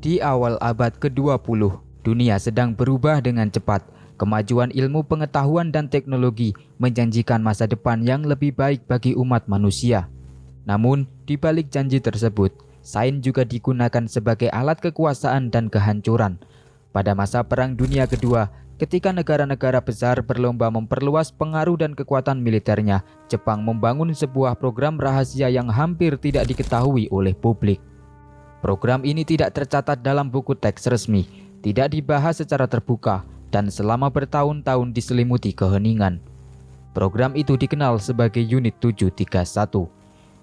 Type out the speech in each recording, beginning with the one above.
Di awal abad ke-20, dunia sedang berubah dengan cepat. Kemajuan ilmu pengetahuan dan teknologi menjanjikan masa depan yang lebih baik bagi umat manusia. Namun, di balik janji tersebut, sains juga digunakan sebagai alat kekuasaan dan kehancuran. Pada masa Perang Dunia Kedua, ketika negara-negara besar berlomba memperluas pengaruh dan kekuatan militernya, Jepang membangun sebuah program rahasia yang hampir tidak diketahui oleh publik. Program ini tidak tercatat dalam buku teks resmi, tidak dibahas secara terbuka, dan selama bertahun-tahun diselimuti keheningan. Program itu dikenal sebagai Unit 731.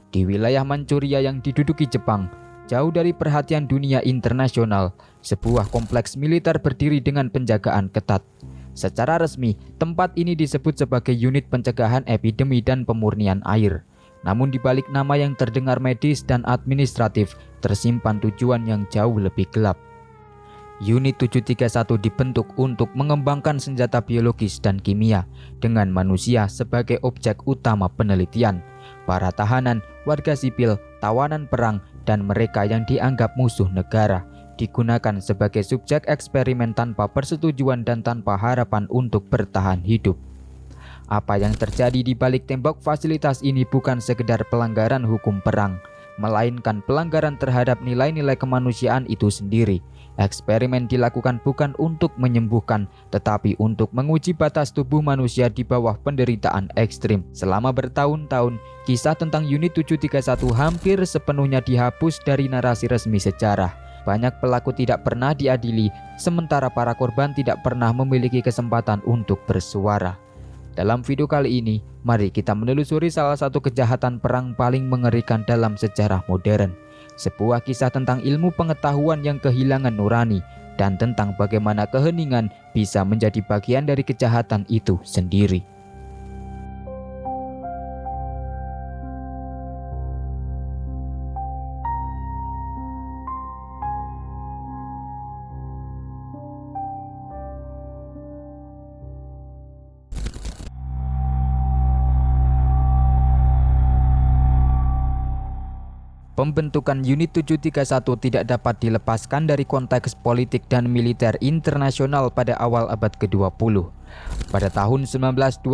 Di wilayah Manchuria yang diduduki Jepang, jauh dari perhatian dunia internasional, sebuah kompleks militer berdiri dengan penjagaan ketat. Secara resmi, tempat ini disebut sebagai Unit Pencegahan Epidemi dan Pemurnian Air. Namun di balik nama yang terdengar medis dan administratif, tersimpan tujuan yang jauh lebih gelap. Unit 731 dibentuk untuk mengembangkan senjata biologis dan kimia dengan manusia sebagai objek utama penelitian. Para tahanan, warga sipil, tawanan perang, dan mereka yang dianggap musuh negara digunakan sebagai subjek eksperimen tanpa persetujuan dan tanpa harapan untuk bertahan hidup. Apa yang terjadi di balik tembok fasilitas ini bukan sekedar pelanggaran hukum perang, melainkan pelanggaran terhadap nilai-nilai kemanusiaan itu sendiri. Eksperimen dilakukan bukan untuk menyembuhkan, tetapi untuk menguji batas tubuh manusia di bawah penderitaan ekstrim. Selama bertahun-tahun, kisah tentang Unit 731 hampir sepenuhnya dihapus dari narasi resmi sejarah. Banyak pelaku tidak pernah diadili, sementara para korban tidak pernah memiliki kesempatan untuk bersuara. Dalam video kali ini, mari kita menelusuri salah satu kejahatan perang paling mengerikan dalam sejarah modern. Sebuah kisah tentang ilmu pengetahuan yang kehilangan nurani dan tentang bagaimana keheningan bisa menjadi bagian dari kejahatan itu sendiri. Pembentukan Unit 731 tidak dapat dilepaskan dari konteks politik dan militer internasional pada awal abad ke-20. Pada tahun 1925,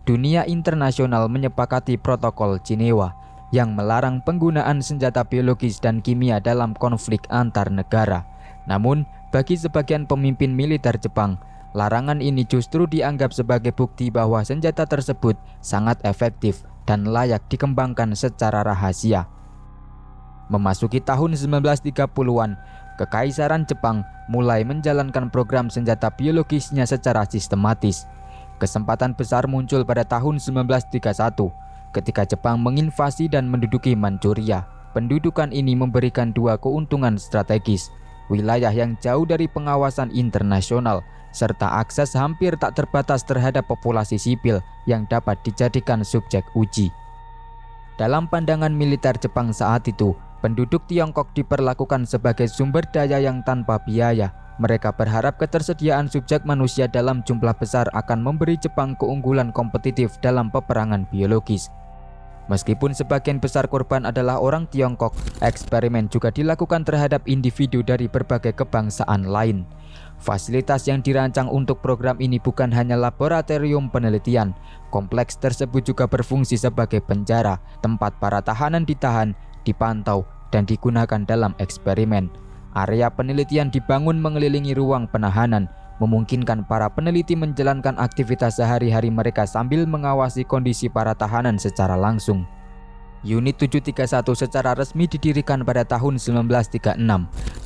dunia internasional menyepakati Protokol Jenewa yang melarang penggunaan senjata biologis dan kimia dalam konflik antar negara. Namun, bagi sebagian pemimpin militer Jepang, larangan ini justru dianggap sebagai bukti bahwa senjata tersebut sangat efektif dan layak dikembangkan secara rahasia. Memasuki tahun 1930-an, Kekaisaran Jepang mulai menjalankan program senjata biologisnya secara sistematis. Kesempatan besar muncul pada tahun 1931 ketika Jepang menginvasi dan menduduki Manchuria. Pendudukan ini memberikan dua keuntungan strategis: wilayah yang jauh dari pengawasan internasional, serta akses hampir tak terbatas terhadap populasi sipil yang dapat dijadikan subjek uji. Dalam pandangan militer Jepang saat itu, penduduk Tiongkok diperlakukan sebagai sumber daya yang tanpa biaya. Mereka berharap ketersediaan subjek manusia dalam jumlah besar akan memberi Jepang keunggulan kompetitif dalam peperangan biologis. Meskipun sebagian besar korban adalah orang Tiongkok, eksperimen juga dilakukan terhadap individu dari berbagai kebangsaan lain. Fasilitas yang dirancang untuk program ini bukan hanya laboratorium penelitian. Kompleks tersebut juga berfungsi sebagai penjara, tempat para tahanan ditahan, dipantau, dan digunakan dalam eksperimen. Area penelitian dibangun mengelilingi ruang penahanan, memungkinkan para peneliti menjalankan aktivitas sehari-hari mereka sambil mengawasi kondisi para tahanan secara langsung. Unit 731 secara resmi didirikan pada tahun 1936.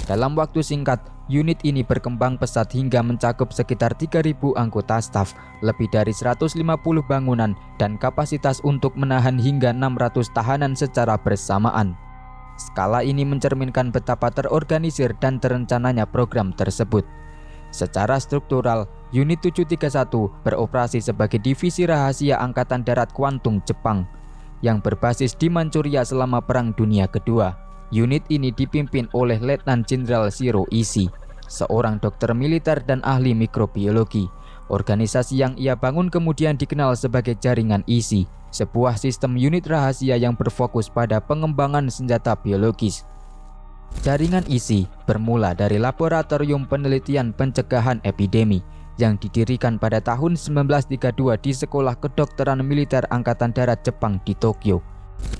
Dalam waktu singkat, unit ini berkembang pesat hingga mencakup sekitar 3.000 anggota staf, lebih dari 150 bangunan, dan kapasitas untuk menahan hingga 600 tahanan secara bersamaan. Skala ini mencerminkan betapa terorganisir dan terencananya program tersebut. Secara struktural, Unit 731 beroperasi sebagai divisi rahasia Angkatan Darat Kwantung Jepang yang berbasis di Manchuria selama Perang Dunia Kedua. Unit ini dipimpin oleh Letnan Jenderal Shiro Ishii, seorang dokter militer dan ahli mikrobiologi. Organisasi yang ia bangun kemudian dikenal sebagai Jaringan Ishii, sebuah sistem unit rahasia yang berfokus pada pengembangan senjata biologis. Jaringan ISI bermula dari Laboratorium Penelitian Pencegahan Epidemi yang didirikan pada tahun 1932 di Sekolah Kedokteran Militer Angkatan Darat Jepang di Tokyo.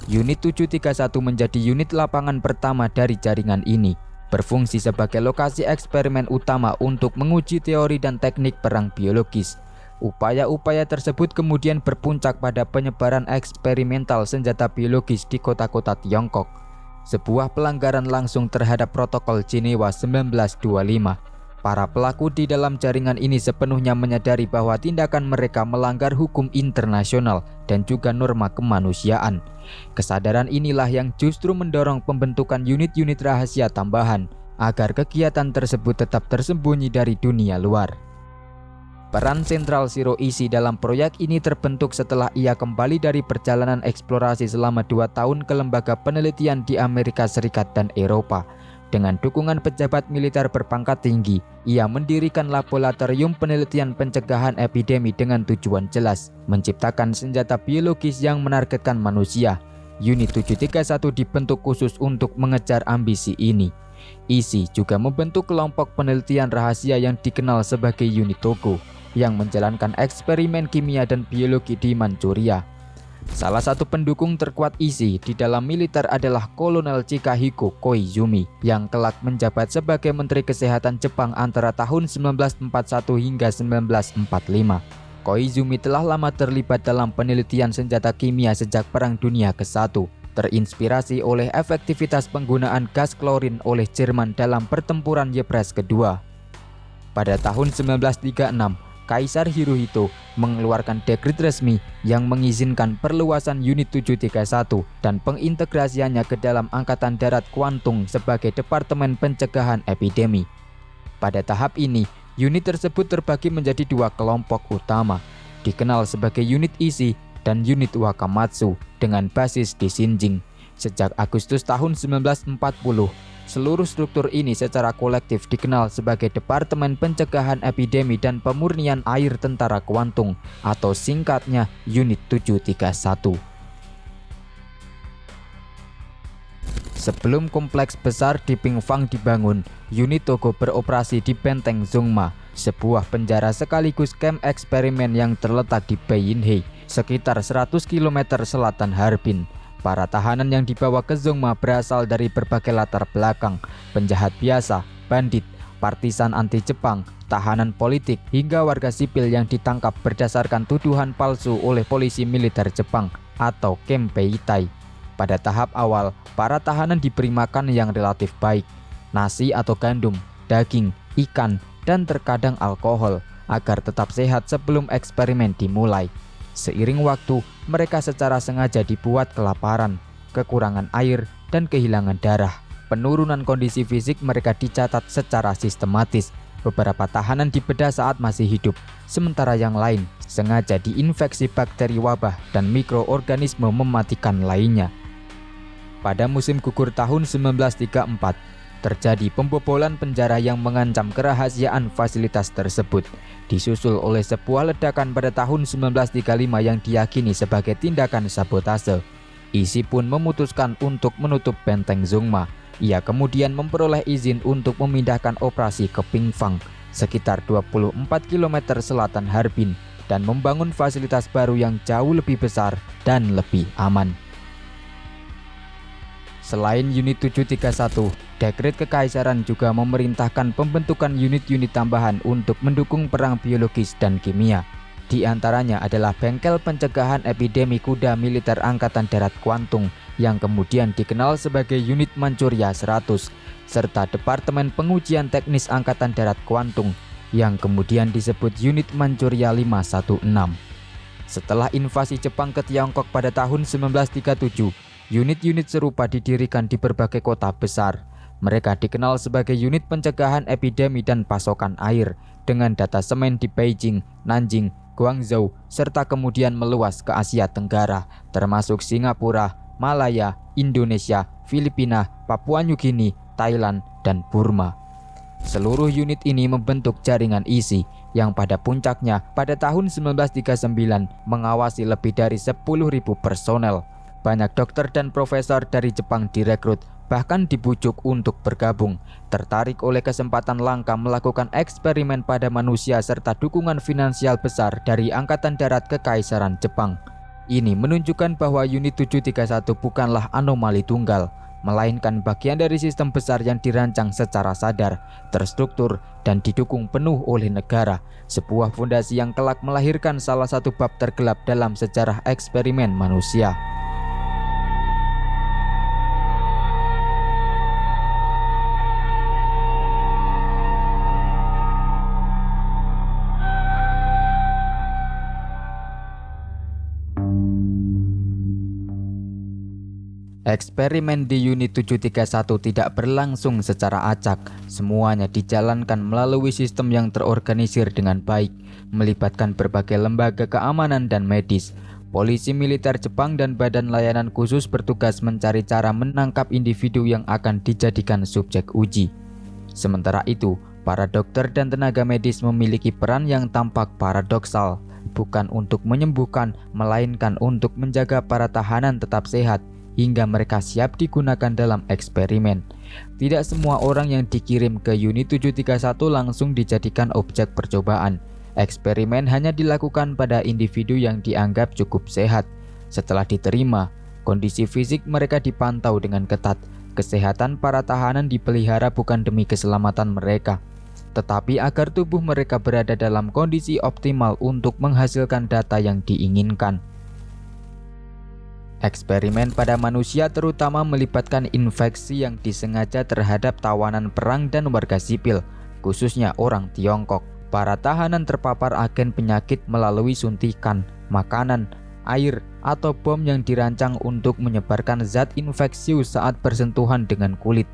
Unit 731 menjadi unit lapangan pertama dari jaringan ini, berfungsi sebagai lokasi eksperimen utama untuk menguji teori dan teknik perang biologis. Upaya-upaya tersebut kemudian berpuncak pada penyebaran eksperimental senjata biologis di kota-kota Tiongkok, sebuah pelanggaran langsung terhadap Protokol Jenewa 1925. Para pelaku di dalam jaringan ini sepenuhnya menyadari bahwa tindakan mereka melanggar hukum internasional dan juga norma kemanusiaan. Kesadaran inilah yang justru mendorong pembentukan unit-unit rahasia tambahan agar kegiatan tersebut tetap tersembunyi dari dunia luar. Peran sentral Shiro Ishii dalam proyek ini terbentuk setelah ia kembali dari perjalanan eksplorasi selama 2 tahun ke lembaga penelitian di Amerika Serikat dan Eropa. Dengan dukungan pejabat militer berpangkat tinggi, ia mendirikan Laboratorium Penelitian Pencegahan Epidemi dengan tujuan jelas, menciptakan senjata biologis yang menargetkan manusia. Unit 731 dibentuk khusus untuk mengejar ambisi ini. Ishii juga membentuk kelompok penelitian rahasia yang dikenal sebagai Unit Togo, yang menjalankan eksperimen kimia dan biologi di Manchuria. Salah satu pendukung terkuat Ishii di dalam militer adalah Kolonel Chikahiko Koizumi yang kelak menjabat sebagai Menteri Kesehatan Jepang antara tahun 1941 hingga 1945. Koizumi telah lama terlibat dalam penelitian senjata kimia sejak Perang Dunia ke-1, terinspirasi oleh efektivitas penggunaan gas klorin oleh Jerman dalam pertempuran Ypres kedua. Pada tahun 1936, Kaisar Hirohito mengeluarkan dekret resmi yang mengizinkan perluasan Unit 731 dan pengintegrasiannya ke dalam Angkatan Darat Kwantung sebagai Departemen Pencegahan Epidemi. Pada tahap ini, unit tersebut terbagi menjadi 2 kelompok utama, dikenal sebagai Unit Ishii dan Unit Wakamatsu dengan basis di Shinjing. Sejak Agustus tahun 1940, seluruh struktur ini secara kolektif dikenal sebagai Departemen Pencegahan Epidemi dan Pemurnian Air Tentara Kwantung atau singkatnya Unit 731. Sebelum kompleks besar di Pingfang dibangun, Unit Togo beroperasi di Benteng Zongma, sebuah penjara sekaligus kamp eksperimen yang terletak di Beiyinhe, sekitar 100 km selatan Harbin. Para tahanan yang dibawa ke Zongma berasal dari berbagai latar belakang, penjahat biasa, bandit, partisan anti-Jepang, tahanan politik, hingga warga sipil yang ditangkap berdasarkan tuduhan palsu oleh polisi militer Jepang atau Kempeitai. Pada tahap awal, para tahanan diberi makan yang relatif baik, nasi atau gandum, daging, ikan, dan terkadang alkohol, agar tetap sehat sebelum eksperimen dimulai. Seiring waktu, mereka secara sengaja dibuat kelaparan, kekurangan air, dan kehilangan darah. Penurunan kondisi fisik mereka dicatat secara sistematis. Beberapa tahanan dibedah saat masih hidup, sementara yang lain sengaja diinfeksi bakteri wabah dan mikroorganisme mematikan lainnya. Pada musim gugur tahun 1934, terjadi pembobolan penjara yang mengancam kerahasiaan fasilitas tersebut, disusul oleh sebuah ledakan pada tahun 1935 yang diyakini sebagai tindakan sabotase. Ishii pun memutuskan untuk menutup Benteng Zongma. Ia kemudian memperoleh izin untuk memindahkan operasi ke Pingfang, sekitar 24 km selatan Harbin, dan membangun fasilitas baru yang jauh lebih besar dan lebih aman. Selain Unit 731, dekret kekaisaran juga memerintahkan pembentukan unit-unit tambahan untuk mendukung perang biologis dan kimia. Di antaranya adalah Bengkel Pencegahan Epidemi Kuda Militer Angkatan Darat Kwantung yang kemudian dikenal sebagai Unit Manchuria 100, serta Departemen Pengujian Teknis Angkatan Darat Kwantung yang kemudian disebut Unit Manchuria 516. Setelah invasi Jepang ke Tiongkok pada tahun 1937, unit-unit serupa didirikan di berbagai kota besar. Mereka dikenal sebagai unit pencegahan epidemi dan pasokan air, dengan datasemen di Beijing, Nanjing, Guangzhou, serta kemudian meluas ke Asia Tenggara, termasuk Singapura, Malaya, Indonesia, Filipina, Papua Nugini, Thailand, dan Burma. Seluruh unit ini membentuk jaringan Ishii yang pada puncaknya pada tahun 1939 mengawasi lebih dari 10.000 personel. Banyak dokter dan profesor dari Jepang direkrut bahkan dibujuk untuk bergabung, tertarik oleh kesempatan langka melakukan eksperimen pada manusia serta dukungan finansial besar dari Angkatan Darat Kekaisaran Jepang. Ini menunjukkan bahwa unit 731 bukanlah anomali tunggal, melainkan bagian dari sistem besar yang dirancang secara sadar, terstruktur, dan didukung penuh oleh negara, sebuah fondasi yang kelak melahirkan salah satu bab tergelap dalam sejarah eksperimen manusia. Eksperimen di unit 731 tidak berlangsung secara acak. Semuanya dijalankan melalui sistem yang terorganisir dengan baik, melibatkan berbagai lembaga keamanan dan medis. Polisi militer Jepang dan Badan Layanan Khusus bertugas mencari cara menangkap individu yang akan dijadikan subjek uji. Sementara itu, para dokter dan tenaga medis memiliki peran yang tampak paradoksal, bukan untuk menyembuhkan, melainkan untuk menjaga para tahanan tetap sehat hingga mereka siap digunakan dalam eksperimen. Tidak semua orang yang dikirim ke unit 731 langsung dijadikan objek percobaan. Eksperimen hanya dilakukan pada individu yang dianggap cukup sehat. Setelah diterima, kondisi fisik mereka dipantau dengan ketat. Kesehatan para tahanan dipelihara bukan demi keselamatan mereka, tetapi agar tubuh mereka berada dalam kondisi optimal untuk menghasilkan data yang diinginkan. Eksperimen pada manusia terutama melibatkan infeksi yang disengaja terhadap tawanan perang dan warga sipil, khususnya orang Tiongkok. Para tahanan terpapar agen penyakit melalui suntikan, makanan, air, atau bom yang dirancang untuk menyebarkan zat infeksius saat bersentuhan dengan kulit.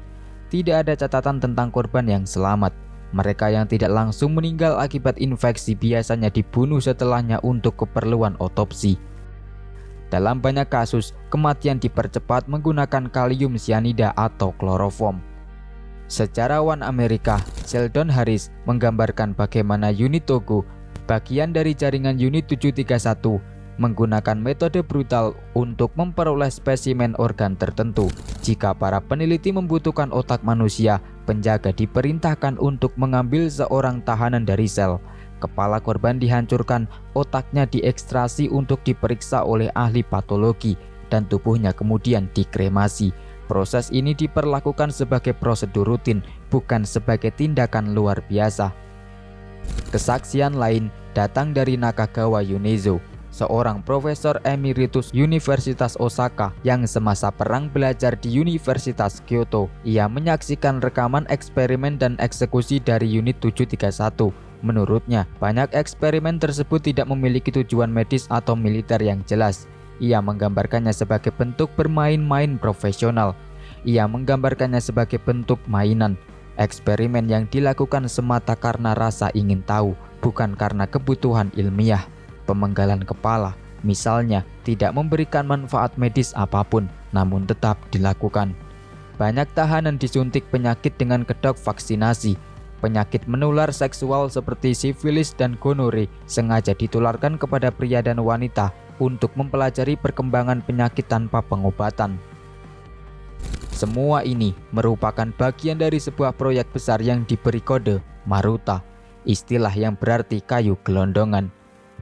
Tidak ada catatan tentang korban yang selamat. Mereka yang tidak langsung meninggal akibat infeksi biasanya dibunuh setelahnya untuk keperluan otopsi. Dalam banyak kasus, kematian dipercepat menggunakan kalium cyanida atau kloroform. Sejarawan Amerika, Sheldon Harris, menggambarkan bagaimana unit Togo, bagian dari jaringan unit 731, menggunakan metode brutal untuk memperoleh spesimen organ tertentu. Jika para peneliti membutuhkan otak manusia, penjaga diperintahkan untuk mengambil seorang tahanan dari sel. Kepala korban dihancurkan, otaknya diekstrasi untuk diperiksa oleh ahli patologi, dan tubuhnya kemudian dikremasi. Proses ini diperlakukan sebagai prosedur rutin, bukan sebagai tindakan luar biasa. Kesaksian lain datang dari Nakagawa Yunezo, seorang profesor emeritus Universitas Osaka yang semasa perang belajar di Universitas Kyoto. Ia menyaksikan rekaman eksperimen dan eksekusi dari unit 731. Menurutnya, banyak eksperimen tersebut tidak memiliki tujuan medis atau militer yang jelas. Ia menggambarkannya sebagai bentuk bermain-main profesional. Ia menggambarkannya sebagai bentuk mainan. Eksperimen yang dilakukan semata karena rasa ingin tahu, bukan karena kebutuhan ilmiah. Pemenggalan kepala, misalnya, tidak memberikan manfaat medis apapun, namun tetap dilakukan. Banyak tahanan disuntik penyakit dengan kedok vaksinasi. Penyakit menular seksual seperti sifilis dan gonore sengaja ditularkan kepada pria dan wanita untuk mempelajari perkembangan penyakit tanpa pengobatan. Semua ini merupakan bagian dari sebuah proyek besar yang diberi kode Maruta, istilah yang berarti kayu gelondongan.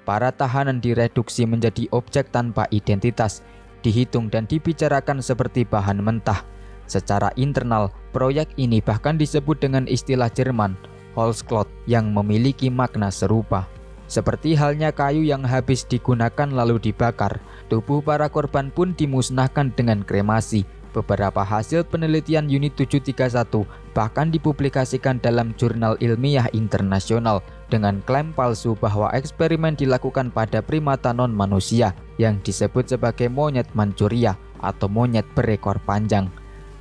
Para tahanan direduksi menjadi objek tanpa identitas, dihitung dan dibicarakan seperti bahan mentah. Secara internal, proyek ini bahkan disebut dengan istilah Jerman, Holzklot, yang memiliki makna serupa. Seperti halnya kayu yang habis digunakan lalu dibakar, tubuh para korban pun dimusnahkan dengan kremasi. Beberapa hasil penelitian unit 731 bahkan dipublikasikan dalam jurnal ilmiah internasional dengan klaim palsu bahwa eksperimen dilakukan pada primata non-manusia yang disebut sebagai monyet Manchuria atau monyet berekor panjang.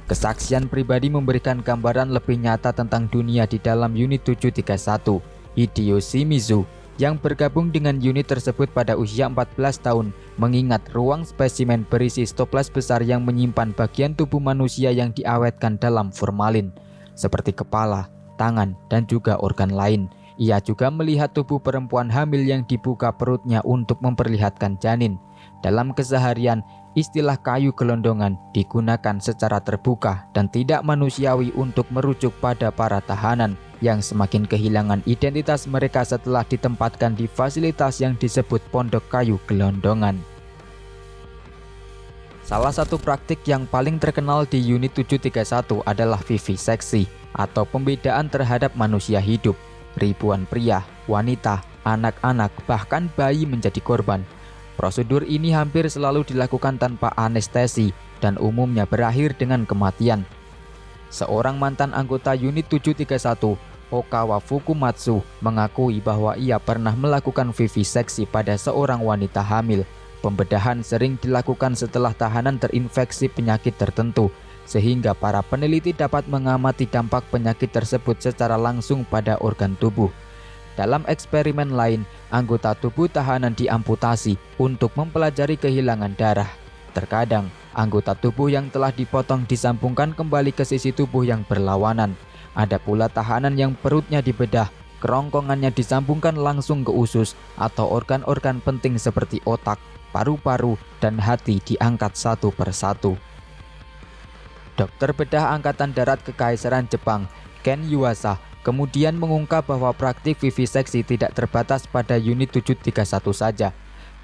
Kesaksian pribadi memberikan gambaran lebih nyata tentang dunia di dalam unit 731. Hideo Shimizu yang bergabung dengan unit tersebut pada usia 14 tahun mengingat ruang spesimen berisi stoples besar yang menyimpan bagian tubuh manusia yang diawetkan dalam formalin, seperti kepala, tangan, dan juga organ lain. Ia juga melihat tubuh perempuan hamil yang dibuka perutnya untuk memperlihatkan janin. Dalam keseharian, istilah kayu gelondongan digunakan secara terbuka dan tidak manusiawi untuk merujuk pada para tahanan yang semakin kehilangan identitas mereka setelah ditempatkan di fasilitas yang disebut pondok kayu gelondongan. Salah satu praktik yang paling terkenal di Unit 731 adalah viviseksi atau pembedaan terhadap manusia hidup. Ribuan pria, wanita, anak-anak, bahkan bayi menjadi korban. Prosedur ini hampir selalu dilakukan tanpa anestesi dan umumnya berakhir dengan kematian. Seorang mantan anggota Unit 731, Okawa Fukumatsu, mengakui bahwa ia pernah melakukan viviseksi pada seorang wanita hamil. Pembedahan sering dilakukan setelah tahanan terinfeksi penyakit tertentu, sehingga para peneliti dapat mengamati dampak penyakit tersebut secara langsung pada organ tubuh. Dalam eksperimen lain, anggota tubuh tahanan diamputasi untuk mempelajari kehilangan darah. Terkadang, anggota tubuh yang telah dipotong disambungkan kembali ke sisi tubuh yang berlawanan. Ada pula tahanan yang perutnya dibedah, kerongkongannya disambungkan langsung ke usus atau organ-organ penting seperti otak, paru-paru, dan hati diangkat satu persatu. Dokter bedah Angkatan Darat Kekaisaran Jepang, Ken Yuasa, kemudian mengungkap bahwa praktik viviseksi tidak terbatas pada Unit 731 saja.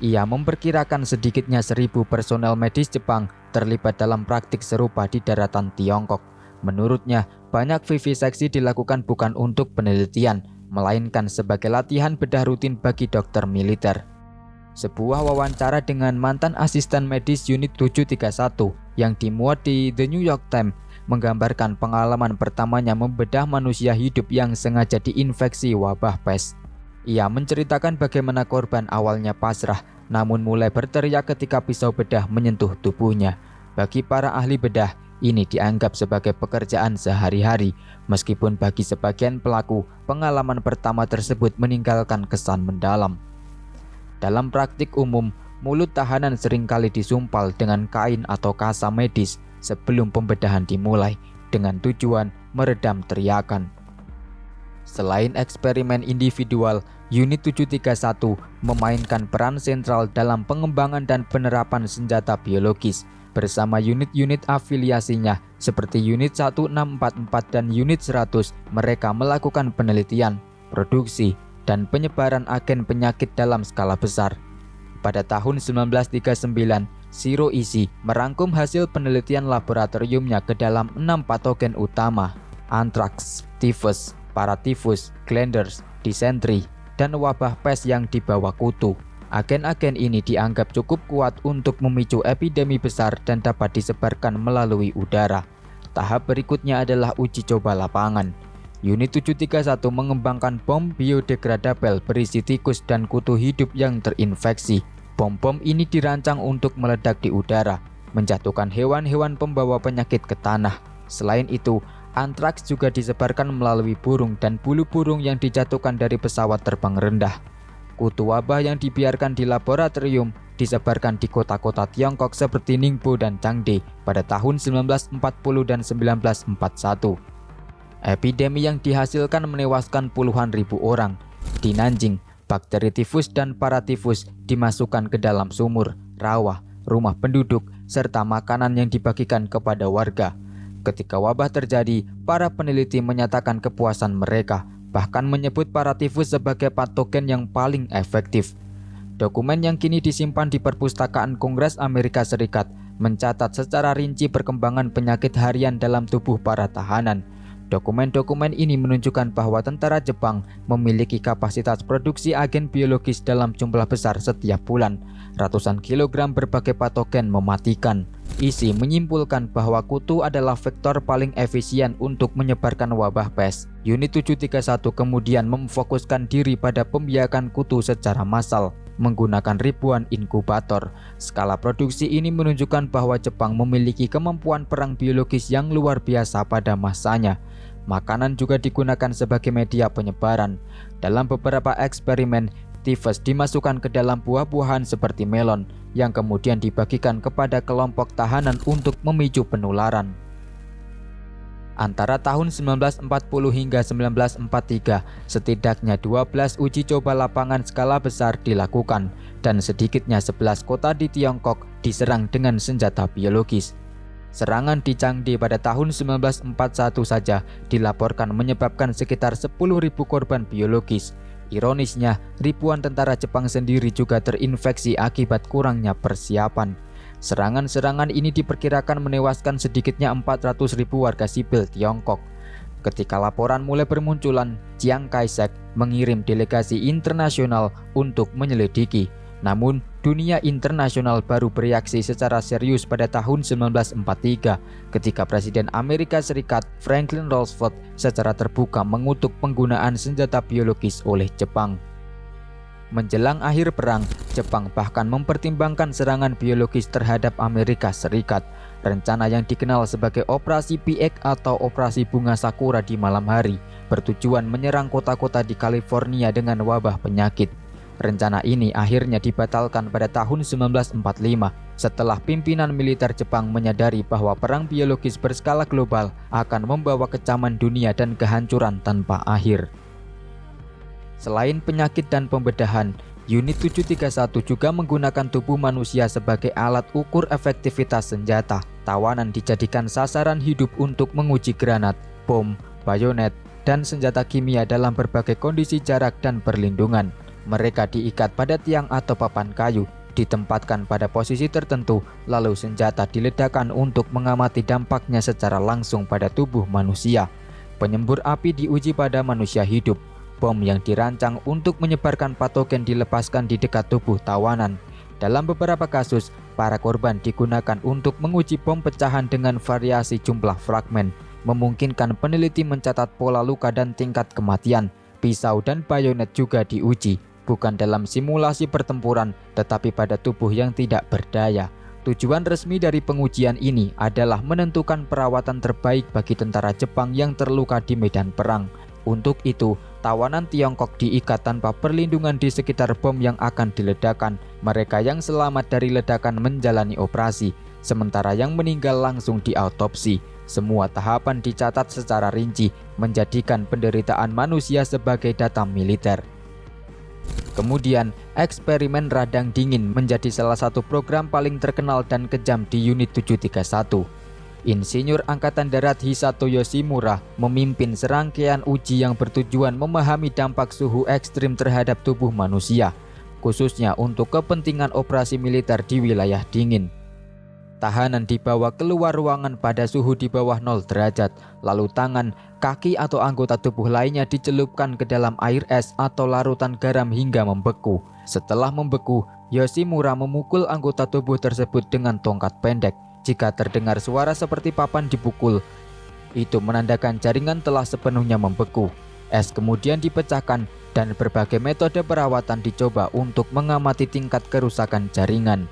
Ia memperkirakan sedikitnya 1.000 personel medis Jepang terlibat dalam praktik serupa di daratan Tiongkok. Menurutnya, banyak viviseksi dilakukan bukan untuk penelitian, melainkan sebagai latihan bedah rutin bagi dokter militer. Sebuah wawancara dengan mantan asisten medis Unit 731 yang dimuat di The New York Times menggambarkan pengalaman pertamanya membedah manusia hidup yang sengaja diinfeksi wabah pes. Ia menceritakan bagaimana korban awalnya pasrah, namun mulai berteriak ketika pisau bedah menyentuh tubuhnya. Bagi para ahli bedah, ini dianggap sebagai pekerjaan sehari-hari, meskipun bagi sebagian pelaku, pengalaman pertama tersebut meninggalkan kesan mendalam. Dalam praktik umum, mulut tahanan seringkali disumpal dengan kain atau kasa medis sebelum pembedahan dimulai dengan tujuan meredam teriakan. Selain eksperimen individual, Unit 731 memainkan peran sentral dalam pengembangan dan penerapan senjata biologis bersama unit-unit afiliasinya seperti Unit 1644 dan Unit 100. Mereka melakukan penelitian, produksi, dan penyebaran agen penyakit dalam skala besar. Pada tahun 1939, Shiro Ishii merangkum hasil penelitian laboratoriumnya ke dalam 6 patogen utama: antraks, tifus, paratifus, glanders, disentri, dan wabah pes yang dibawa kutu. Agen-agen ini dianggap cukup kuat untuk memicu epidemi besar dan dapat disebarkan melalui udara. Tahap berikutnya adalah uji coba lapangan. Unit 731 mengembangkan bom biodegradabel berisi tikus dan kutu hidup yang terinfeksi. Bom-bom ini dirancang untuk meledak di udara, menjatuhkan hewan-hewan pembawa penyakit ke tanah. Selain itu, antraks juga disebarkan melalui burung dan bulu burung yang dijatuhkan dari pesawat terbang rendah. Kutu wabah yang dibiarkan di laboratorium disebarkan di kota-kota Tiongkok seperti Ningbo dan Changde pada tahun 1940 dan 1941. Epidemi yang dihasilkan menewaskan puluhan ribu orang. Di Nanjing, bakteri tifus dan paratifus dimasukkan ke dalam sumur, rawa, rumah penduduk, serta makanan yang dibagikan kepada warga. Ketika wabah terjadi, para peneliti menyatakan kepuasan mereka, bahkan menyebut paratifus sebagai patogen yang paling efektif. Dokumen yang kini disimpan di Perpustakaan Kongres Amerika Serikat mencatat secara rinci perkembangan penyakit harian dalam tubuh para tahanan. Dokumen-dokumen ini menunjukkan bahwa tentara Jepang memiliki kapasitas produksi agen biologis dalam jumlah besar setiap bulan. Ratusan kilogram berbagai patogen mematikan. Ishii menyimpulkan bahwa kutu adalah vektor paling efisien untuk menyebarkan wabah pes. Unit 731 kemudian memfokuskan diri pada pembiakan kutu secara massal menggunakan ribuan inkubator. Skala produksi ini menunjukkan bahwa Jepang memiliki kemampuan perang biologis yang luar biasa pada masanya. Makanan juga digunakan sebagai media penyebaran. Dalam beberapa eksperimen, tifus dimasukkan ke dalam buah-buahan seperti melon yang kemudian dibagikan kepada kelompok tahanan untuk memicu penularan. Antara tahun 1940 hingga 1943, setidaknya 12 uji coba lapangan skala besar dilakukan dan sedikitnya 11 kota di Tiongkok diserang dengan senjata biologis. Serangan di Changde pada tahun 1941 saja dilaporkan menyebabkan sekitar 10.000 korban biologis. Ironisnya, ribuan tentara Jepang sendiri juga terinfeksi akibat kurangnya persiapan. Serangan-serangan ini diperkirakan menewaskan sedikitnya 400.000 warga sipil Tiongkok. Ketika laporan mulai bermunculan, Chiang Kai-shek mengirim delegasi internasional untuk menyelidiki. Namun, dunia internasional baru bereaksi secara serius pada tahun 1943 ketika Presiden Amerika Serikat Franklin Roosevelt secara terbuka mengutuk penggunaan senjata biologis oleh Jepang. Menjelang akhir perang, Jepang bahkan mempertimbangkan serangan biologis terhadap Amerika Serikat. Rencana yang dikenal sebagai Operasi Pieck atau Operasi Bunga Sakura di malam hari bertujuan menyerang kota-kota di California dengan wabah penyakit. Rencana ini akhirnya dibatalkan pada tahun 1945 setelah pimpinan militer Jepang menyadari bahwa perang biologis berskala global akan membawa kecaman dunia dan kehancuran tanpa akhir. Selain penyakit dan pembedahan, Unit 731 juga menggunakan tubuh manusia sebagai alat ukur efektivitas senjata. Tawanan dijadikan sasaran hidup untuk menguji granat, bom, bayonet, dan senjata kimia dalam berbagai kondisi jarak dan perlindungan. Mereka diikat pada tiang atau papan kayu, ditempatkan pada posisi tertentu, lalu senjata diledakkan untuk mengamati dampaknya secara langsung pada tubuh manusia. Penyembur api diuji pada manusia hidup. Bom yang dirancang untuk menyebarkan patogen dilepaskan di dekat tubuh tawanan. Dalam beberapa kasus, para korban digunakan untuk menguji bom pecahan dengan variasi jumlah fragmen, memungkinkan peneliti mencatat pola luka dan tingkat kematian. Pisau dan bayonet juga diuji, bukan dalam simulasi pertempuran, tetapi pada tubuh yang tidak berdaya. Tujuan resmi dari pengujian ini adalah menentukan perawatan terbaik bagi tentara Jepang yang terluka di medan perang. Untuk itu, tawanan Tiongkok diikat tanpa perlindungan di sekitar bom yang akan diledakkan. Mereka yang selamat dari ledakan menjalani operasi, sementara yang meninggal langsung diautopsi. Semua tahapan dicatat secara rinci, menjadikan penderitaan manusia sebagai data militer. Kemudian, eksperimen radang dingin menjadi salah satu program paling terkenal dan kejam di Unit 731. Insinyur Angkatan Darat Hisato Yoshimura memimpin serangkaian uji yang bertujuan memahami dampak suhu ekstrim terhadap tubuh manusia, khususnya untuk kepentingan operasi militer di wilayah dingin. Tahanan dibawa keluar ruangan pada suhu di bawah 0 derajat, lalu tangan, kaki atau anggota tubuh lainnya dicelupkan ke dalam air es atau larutan garam hingga membeku. Setelah membeku, Yoshimura memukul anggota tubuh tersebut dengan tongkat pendek. Jika terdengar suara seperti papan dipukul, itu menandakan jaringan telah sepenuhnya membeku. Es kemudian dipecahkan dan berbagai metode perawatan dicoba untuk mengamati tingkat kerusakan jaringan.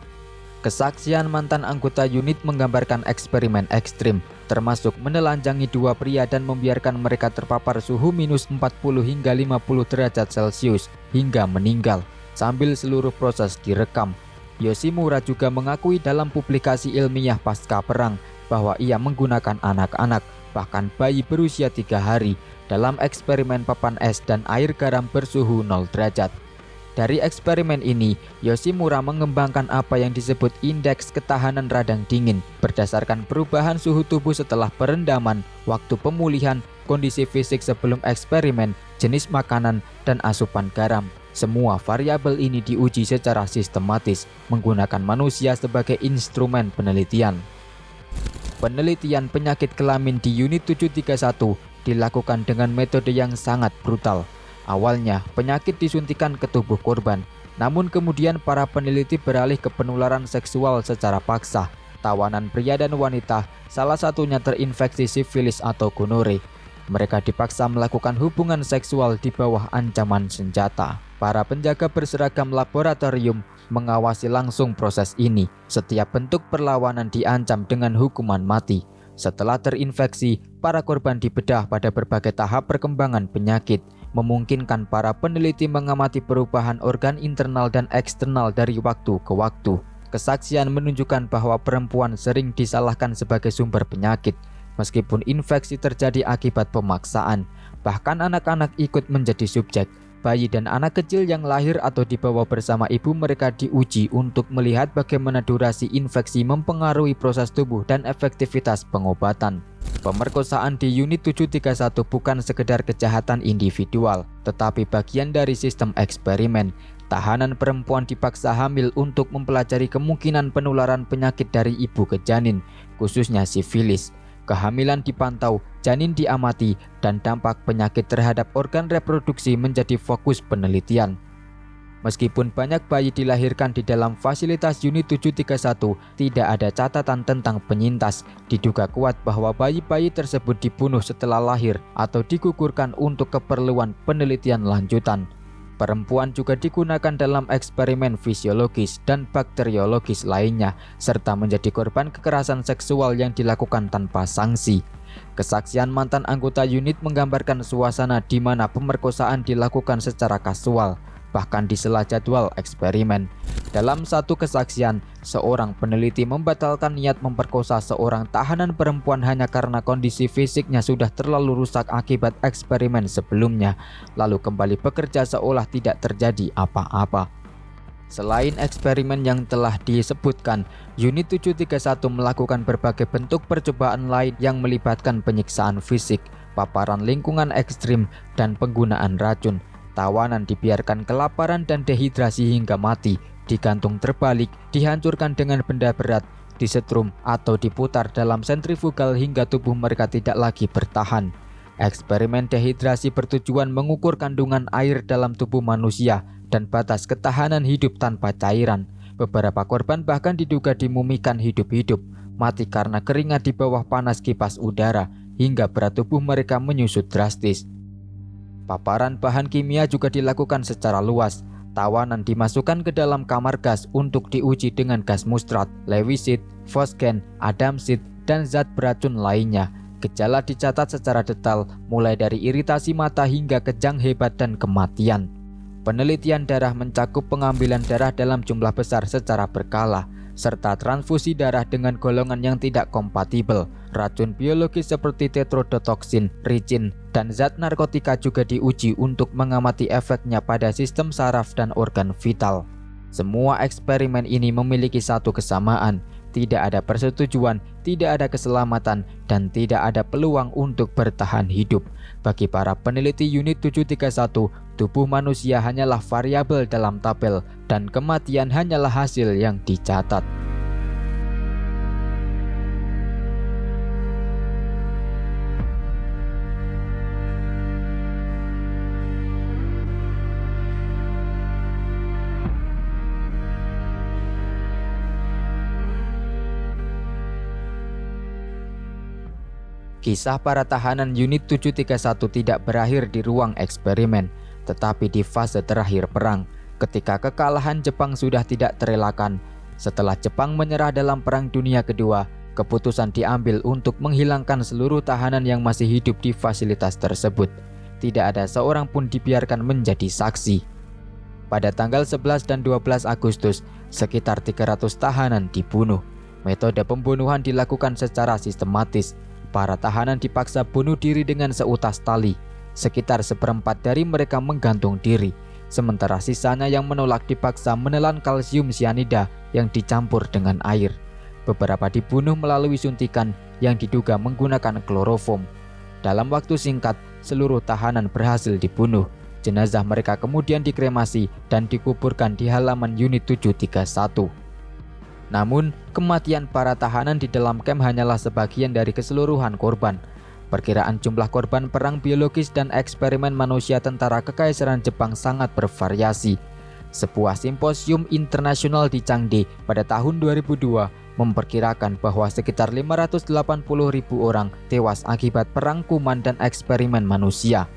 Kesaksian mantan anggota unit menggambarkan eksperimen ekstrim, termasuk menelanjangi dua pria dan membiarkan mereka terpapar suhu minus 40 hingga 50 derajat Celcius hingga meninggal, sambil seluruh proses direkam. Yoshimura juga mengakui dalam publikasi ilmiah pasca perang bahwa ia menggunakan anak-anak, bahkan bayi berusia 3 hari, dalam eksperimen papan es dan air garam bersuhu 0 derajat. Dari eksperimen ini, Yoshimura mengembangkan apa yang disebut indeks ketahanan radang dingin berdasarkan perubahan suhu tubuh setelah perendaman, waktu pemulihan, kondisi fisik sebelum eksperimen, jenis makanan, dan asupan garam. Semua variabel ini diuji secara sistematis menggunakan manusia sebagai instrumen penelitian. Penelitian penyakit kelamin di Unit 731 dilakukan dengan metode yang sangat brutal. Awalnya, penyakit disuntikan ke tubuh korban, namun kemudian para peneliti beralih ke penularan seksual secara paksa. Tawanan pria dan wanita, salah satunya terinfeksi sifilis atau gonore. Mereka dipaksa melakukan hubungan seksual di bawah ancaman senjata. Para penjaga berseragam laboratorium mengawasi langsung proses ini. Setiap bentuk perlawanan diancam dengan hukuman mati. Setelah terinfeksi, para korban dibedah pada berbagai tahap perkembangan penyakit, memungkinkan para peneliti mengamati perubahan organ internal dan eksternal dari waktu ke waktu. Kesaksian menunjukkan bahwa perempuan sering disalahkan sebagai sumber penyakit. meskipun infeksi terjadi akibat pemaksaan. Bahkan anak-anak ikut menjadi subjek. Bayi dan anak kecil yang lahir atau dibawa bersama ibu mereka diuji untuk melihat bagaimana durasi infeksi mempengaruhi proses tubuh dan efektivitas pengobatan. Pemerkosaan di unit 731 bukan sekedar kejahatan individual, tetapi bagian dari sistem eksperimen. Tahanan perempuan dipaksa hamil untuk mempelajari kemungkinan penularan penyakit dari ibu ke janin, khususnya sifilis. Kehamilan dipantau, janin diamati, dan dampak penyakit terhadap organ reproduksi menjadi fokus penelitian. Meskipun banyak bayi dilahirkan di dalam fasilitas unit 731, tidak ada catatan tentang penyintas. Diduga kuat bahwa bayi-bayi tersebut dibunuh setelah lahir atau digugurkan untuk keperluan penelitian lanjutan. Perempuan juga digunakan dalam eksperimen fisiologis dan bakteriologis lainnya, serta menjadi korban kekerasan seksual yang dilakukan tanpa sanksi. Kesaksian mantan anggota unit menggambarkan suasana di mana pemerkosaan dilakukan secara kasual, bahkan di sela jadwal eksperimen. Dalam satu kesaksian, seorang peneliti membatalkan niat memperkosa seorang tahanan perempuan hanya karena kondisi fisiknya sudah terlalu rusak akibat eksperimen sebelumnya, lalu kembali bekerja seolah tidak terjadi apa-apa. Selain eksperimen yang telah disebutkan, unit 731 melakukan berbagai bentuk percobaan lain yang melibatkan penyiksaan fisik, paparan lingkungan ekstrim, dan penggunaan racun. Tawanan dibiarkan kelaparan dan dehidrasi hingga mati, digantung terbalik, dihancurkan dengan benda berat, disetrum atau diputar dalam sentrifugal hingga tubuh mereka tidak lagi bertahan. Eksperimen dehidrasi bertujuan mengukur kandungan air dalam tubuh manusia dan batas ketahanan hidup tanpa cairan. Beberapa korban bahkan diduga dimumikan hidup-hidup, mati karena keringat di bawah panas kipas udara, hingga berat tubuh mereka menyusut drastis. Paparan bahan kimia juga dilakukan secara luas. Tawanan dimasukkan ke dalam kamar gas untuk diuji dengan gas mustrat, lewisit, fosgen, adamsit, dan zat beracun lainnya. Gejala dicatat secara detail, mulai dari iritasi mata hingga kejang hebat dan kematian. Penelitian darah mencakup pengambilan darah dalam jumlah besar secara berkala, serta transfusi darah dengan golongan yang tidak kompatibel. Racun biologis seperti tetrodotoksin, ricin, dan zat narkotika juga diuji untuk mengamati efeknya pada sistem saraf dan organ vital. Semua eksperimen ini memiliki satu kesamaan: tidak ada persetujuan, tidak ada keselamatan, dan tidak ada peluang untuk bertahan hidup. Bagi para peneliti unit 731, tubuh manusia hanyalah variabel dalam tabel, dan kematian hanyalah hasil yang dicatat. Kisah para tahanan unit 731 tidak berakhir di ruang eksperimen, tetapi di fase terakhir perang, ketika kekalahan Jepang sudah tidak terelakkan. Setelah Jepang menyerah dalam Perang Dunia Kedua, keputusan diambil untuk menghilangkan seluruh tahanan yang masih hidup di fasilitas tersebut. Tidak ada seorang pun dibiarkan menjadi saksi. Pada tanggal 11 dan 12 Agustus, sekitar 300 tahanan dibunuh. Metode pembunuhan dilakukan secara sistematis. Para tahanan dipaksa bunuh diri dengan seutas tali. Sekitar seperempat dari mereka menggantung diri, sementara sisanya yang menolak dipaksa menelan kalsium sianida yang dicampur dengan air. Beberapa dibunuh melalui suntikan yang diduga menggunakan kloroform. Dalam waktu singkat, seluruh tahanan berhasil dibunuh. Jenazah mereka kemudian dikremasi dan dikuburkan di halaman unit 731. Namun, kematian para tahanan di dalam kamp hanyalah sebagian dari keseluruhan korban. Perkiraan jumlah korban perang biologis dan eksperimen manusia tentara Kekaisaran Jepang sangat bervariasi. Sebuah simposium internasional di Changde pada tahun 2002 memperkirakan bahwa sekitar 580.000 orang tewas akibat perang kuman dan eksperimen manusia.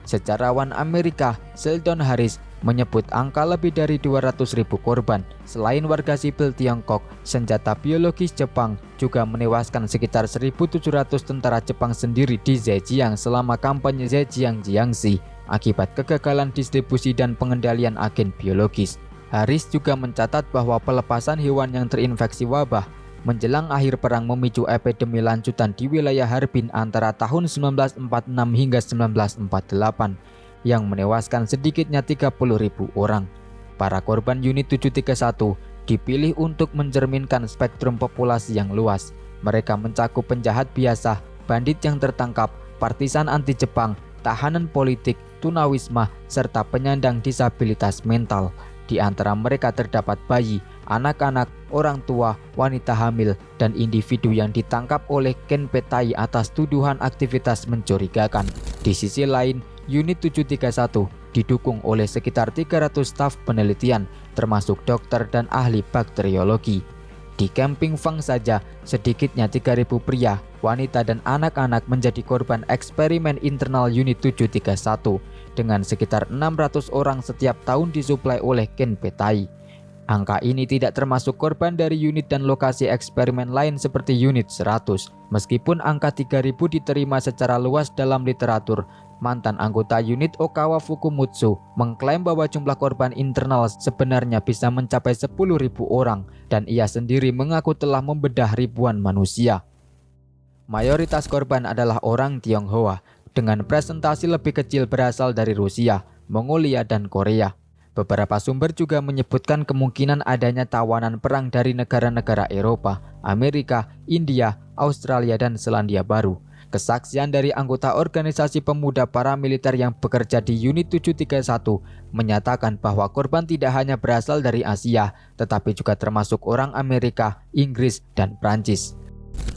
Sejarawan Amerika Sheldon Harris menyebut angka lebih dari 200.000 korban. Selain warga sipil Tiongkok, senjata biologis Jepang juga menewaskan sekitar 1.700 tentara Jepang sendiri di Zhejiang selama kampanye Zhejiang Jiangxi akibat kegagalan distribusi dan pengendalian agen biologis. Harris juga mencatat bahwa pelepasan hewan yang terinfeksi wabah menjelang akhir perang memicu epidemi lanjutan di wilayah Harbin antara tahun 1946 hingga 1948 yang menewaskan sedikitnya 30.000 orang. Para korban unit 731 dipilih untuk mencerminkan spektrum populasi yang luas. Mereka mencakup penjahat biasa, bandit yang tertangkap, partisan anti-Jepang, tahanan politik, tunawisma, serta penyandang disabilitas mental. Di antara mereka terdapat bayi, anak-anak, orang tua, wanita hamil, dan individu yang ditangkap oleh Kenpetai atas tuduhan aktivitas mencurigakan. Di sisi lain, unit 731 didukung oleh sekitar 300 staf penelitian, termasuk dokter dan ahli bakteriologi. Di Camping Fang saja, sedikitnya 3.000 pria, wanita, dan anak-anak menjadi korban eksperimen internal unit 731 dengan sekitar 600 orang setiap tahun disuplai oleh Kenpetai. Angka ini tidak termasuk korban dari unit dan lokasi eksperimen lain seperti unit 100. Meskipun angka 3.000 diterima secara luas dalam literatur, mantan anggota unit Okawa Fukumutsu mengklaim bahwa jumlah korban internal sebenarnya bisa mencapai 10.000 orang dan ia sendiri mengaku telah membedah ribuan manusia. Mayoritas korban adalah orang Tionghoa dengan presentasi lebih kecil berasal dari Rusia, Mongolia, dan Korea. Beberapa sumber juga menyebutkan kemungkinan adanya tawanan perang dari negara-negara Eropa, Amerika, India, Australia, dan Selandia Baru. Kesaksian dari anggota organisasi pemuda paramiliter yang bekerja di unit 731 menyatakan bahwa korban tidak hanya berasal dari Asia, tetapi juga termasuk orang Amerika, Inggris, dan Prancis.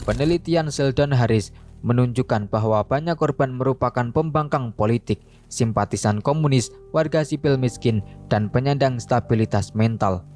Penelitian Sheldon Harris menunjukkan bahwa banyak korban merupakan pembangkang politik, simpatisan komunis, warga sipil miskin, dan penyandang stabilitas mental.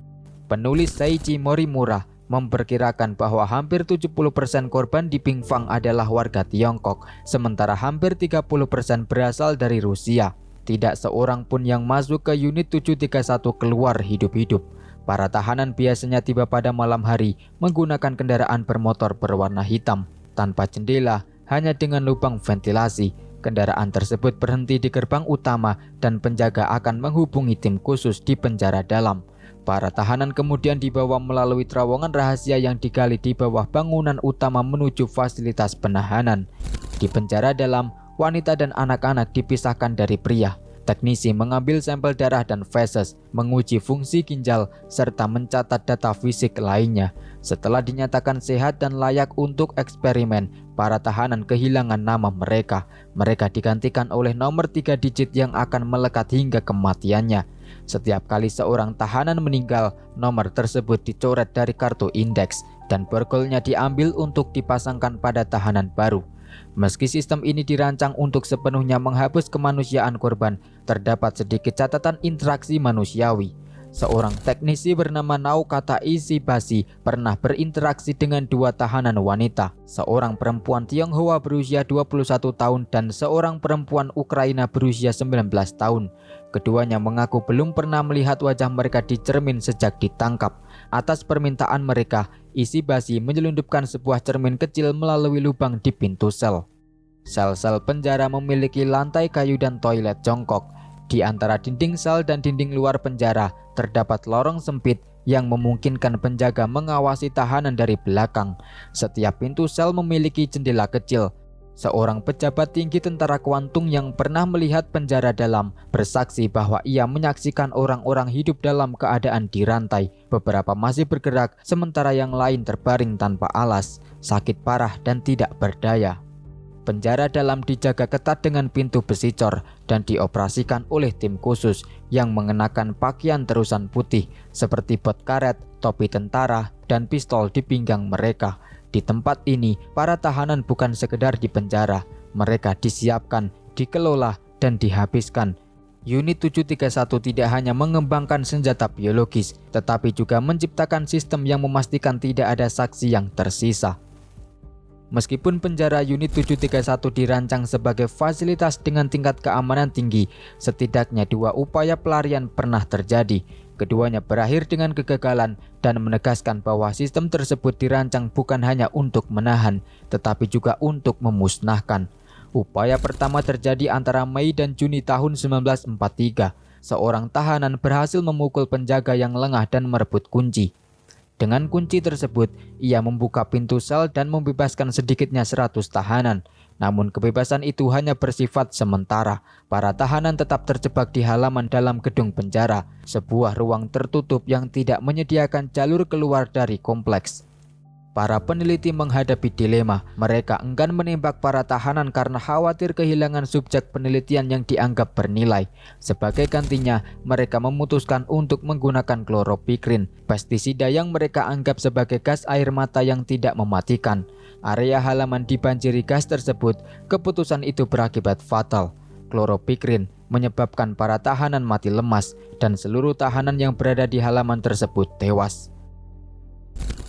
Penulis Seiichi Morimura memperkirakan bahwa hampir 70% korban di Pingfang adalah warga Tiongkok, sementara hampir 30% berasal dari Rusia. Tidak seorang pun yang masuk ke unit 731 keluar hidup-hidup. Para tahanan biasanya tiba pada malam hari menggunakan kendaraan bermotor berwarna hitam, tanpa jendela, hanya dengan lubang ventilasi. Kendaraan tersebut berhenti di gerbang utama dan penjaga akan menghubungi tim khusus di penjara dalam. Para tahanan kemudian dibawa melalui terowongan rahasia yang digali di bawah bangunan utama menuju fasilitas penahanan. Di penjara dalam, wanita dan anak-anak dipisahkan dari pria. Teknisi mengambil sampel darah dan feses, menguji fungsi ginjal, serta mencatat data fisik lainnya. Setelah dinyatakan sehat dan layak untuk eksperimen, para tahanan kehilangan nama mereka. Mereka digantikan oleh nomor 3 digit yang akan melekat hingga kematiannya. Setiap kali seorang tahanan meninggal, nomor tersebut dicoret dari kartu indeks dan borgolnya diambil untuk dipasangkan pada tahanan baru. Meski sistem ini dirancang untuk sepenuhnya menghapus kemanusiaan korban, terdapat sedikit catatan interaksi manusiawi. Seorang teknisi bernama Naokata Ishibashi pernah berinteraksi dengan 2 tahanan wanita, seorang perempuan Tionghoa berusia 21 tahun dan seorang perempuan Ukraina berusia 19 tahun. Keduanya mengaku belum pernah melihat wajah mereka di cermin sejak ditangkap. Atas permintaan mereka, Ishibashi menyelundupkan sebuah cermin kecil melalui lubang di pintu sel. Sel-sel penjara memiliki lantai kayu dan toilet jongkok. Di antara dinding sel dan dinding luar penjara, terdapat lorong sempit yang memungkinkan penjaga mengawasi tahanan dari belakang. Setiap pintu sel memiliki jendela kecil. Seorang pejabat tinggi tentara kuantum yang pernah melihat penjara dalam bersaksi bahwa ia menyaksikan orang-orang hidup dalam keadaan dirantai. Beberapa masih bergerak, sementara yang lain terbaring tanpa alas, sakit parah dan tidak berdaya. Penjara dalam dijaga ketat dengan pintu besi cor dan dioperasikan oleh tim khusus yang mengenakan pakaian terusan putih seperti bot karet, topi tentara, dan pistol di pinggang mereka. Di tempat ini, para tahanan bukan sekedar dipenjara, mereka disiapkan, dikelola, dan dihabiskan. Unit 731 tidak hanya mengembangkan senjata biologis, tetapi juga menciptakan sistem yang memastikan tidak ada saksi yang tersisa. Meskipun penjara unit 731 dirancang sebagai fasilitas dengan tingkat keamanan tinggi, setidaknya 2 upaya pelarian pernah terjadi. Keduanya berakhir dengan kegagalan dan menegaskan bahwa sistem tersebut dirancang bukan hanya untuk menahan, tetapi juga untuk memusnahkan. Upaya pertama terjadi antara Mei dan Juni tahun 1943. Seorang tahanan berhasil memukul penjaga yang lengah dan merebut kunci. Dengan kunci tersebut, ia membuka pintu sel dan membebaskan sedikitnya 100 tahanan. Namun kebebasan itu hanya bersifat sementara. Para tahanan tetap terjebak di halaman dalam gedung penjara, sebuah ruang tertutup yang tidak menyediakan jalur keluar dari kompleks. Para peneliti menghadapi dilema. Mereka enggan menembak para tahanan karena khawatir kehilangan subjek penelitian yang dianggap bernilai. Sebagai gantinya, mereka memutuskan untuk menggunakan kloropikrin, pestisida yang mereka anggap sebagai gas air mata yang tidak mematikan. Area halaman dibanjiri gas tersebut. Keputusan itu berakibat fatal. Kloropikrin menyebabkan para tahanan mati lemas dan seluruh tahanan yang berada di halaman tersebut tewas.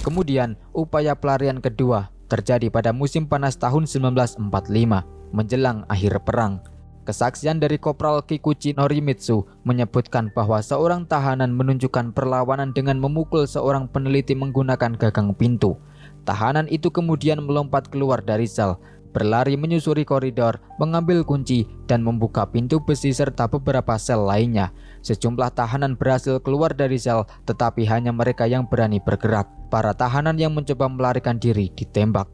Kemudian, upaya pelarian kedua terjadi pada musim panas tahun 1945, menjelang akhir perang. Kesaksian dari Kopral Kikuchi Norimitsu menyebutkan bahwa seorang tahanan menunjukkan perlawanan dengan memukul seorang peneliti menggunakan gagang pintu. Tahanan itu kemudian melompat keluar dari sel, berlari menyusuri koridor, mengambil kunci, dan membuka pintu besi serta beberapa sel lainnya. Sejumlah tahanan berhasil keluar dari sel, tetapi hanya mereka yang berani bergerak. Para tahanan yang mencoba melarikan diri ditembak.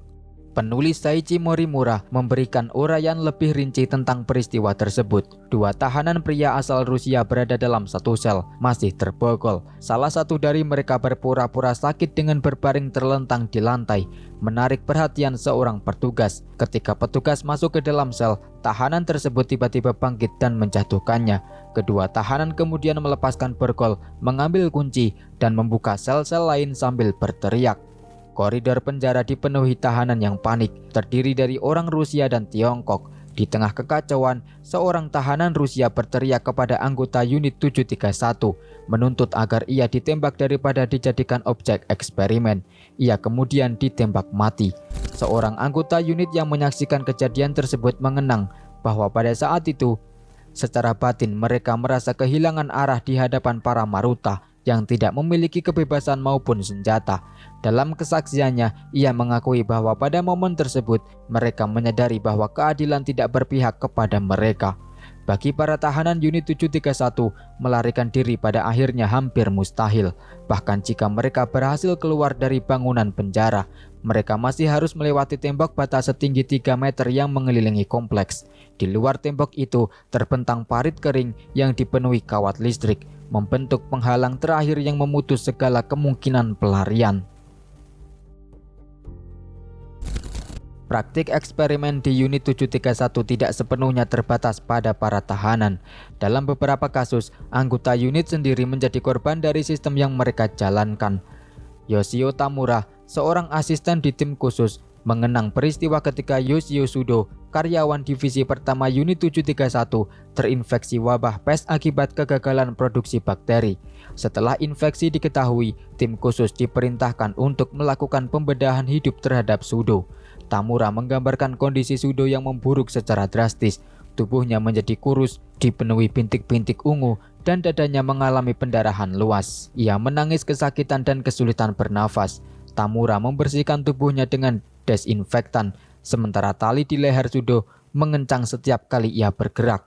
Penulis Saichi Morimura memberikan uraian lebih rinci tentang peristiwa tersebut. Dua tahanan pria asal Rusia berada dalam satu sel, masih terborgol. Salah satu dari mereka berpura-pura sakit dengan berbaring terlentang di lantai, menarik perhatian seorang petugas. Ketika petugas masuk ke dalam sel, tahanan tersebut tiba-tiba bangkit dan menjatuhkannya. Kedua tahanan kemudian melepaskan borgol, mengambil kunci, dan membuka sel-sel lain sambil berteriak. Koridor penjara dipenuhi tahanan yang panik, terdiri dari orang Rusia dan Tiongkok. Di tengah kekacauan, seorang tahanan Rusia berteriak kepada anggota unit 731, menuntut agar ia ditembak daripada dijadikan objek eksperimen. Ia kemudian ditembak mati. Seorang anggota unit yang menyaksikan kejadian tersebut mengenang bahwa pada saat itu, secara batin mereka merasa kehilangan arah di hadapan para Maruta yang tidak memiliki kebebasan maupun senjata. Dalam kesaksiannya, ia mengakui bahwa pada momen tersebut mereka menyadari bahwa keadilan tidak berpihak kepada mereka. Bagi para tahanan unit 731, melarikan diri pada akhirnya hampir mustahil. Bahkan jika mereka berhasil keluar dari bangunan penjara, mereka masih harus melewati tembok batas setinggi 3 meter yang mengelilingi kompleks. Di luar tembok itu terbentang parit kering yang dipenuhi kawat listrik, membentuk penghalang terakhir yang memutus segala kemungkinan pelarian. Praktik eksperimen di unit 731 tidak sepenuhnya terbatas pada para tahanan. Dalam beberapa kasus, anggota unit sendiri menjadi korban dari sistem yang mereka jalankan. Yoshio Tamura, seorang asisten di tim khusus, mengenang peristiwa ketika Yoshio Sudo, karyawan divisi pertama unit 731, terinfeksi wabah pes akibat kegagalan produksi bakteri. Setelah infeksi diketahui, tim khusus diperintahkan untuk melakukan pembedahan hidup terhadap Sudo. Tamura menggambarkan kondisi Sudo yang memburuk secara drastis. Tubuhnya menjadi kurus, dipenuhi bintik-bintik ungu, dan dadanya mengalami pendarahan luas. Ia menangis kesakitan dan kesulitan bernafas. Tamura membersihkan tubuhnya dengan desinfektan, sementara tali di leher Sudo mengencang setiap kali ia bergerak.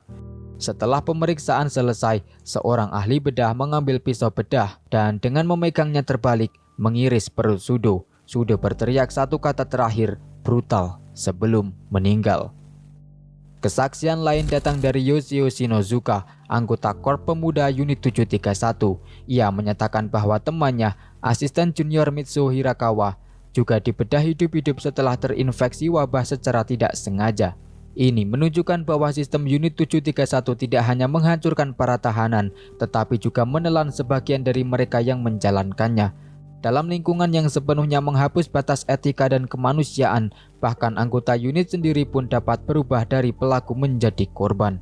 Setelah pemeriksaan selesai, seorang ahli bedah mengambil pisau bedah dan dengan memegangnya terbalik, mengiris perut Sudo. Sudo berteriak satu kata terakhir, brutal, sebelum meninggal. Kesaksian lain datang dari Yoshio Shinozuka, anggota Korps Pemuda Unit 731. Ia menyatakan bahwa temannya, asisten junior Mitsuo Hirakawa, juga dibedah hidup-hidup setelah terinfeksi wabah secara tidak sengaja. Ini menunjukkan bahwa sistem Unit 731 tidak hanya menghancurkan para tahanan, tetapi juga menelan sebagian dari mereka yang menjalankannya. Dalam lingkungan yang sepenuhnya menghapus batas etika dan kemanusiaan, bahkan anggota unit sendiri pun dapat berubah dari pelaku menjadi korban.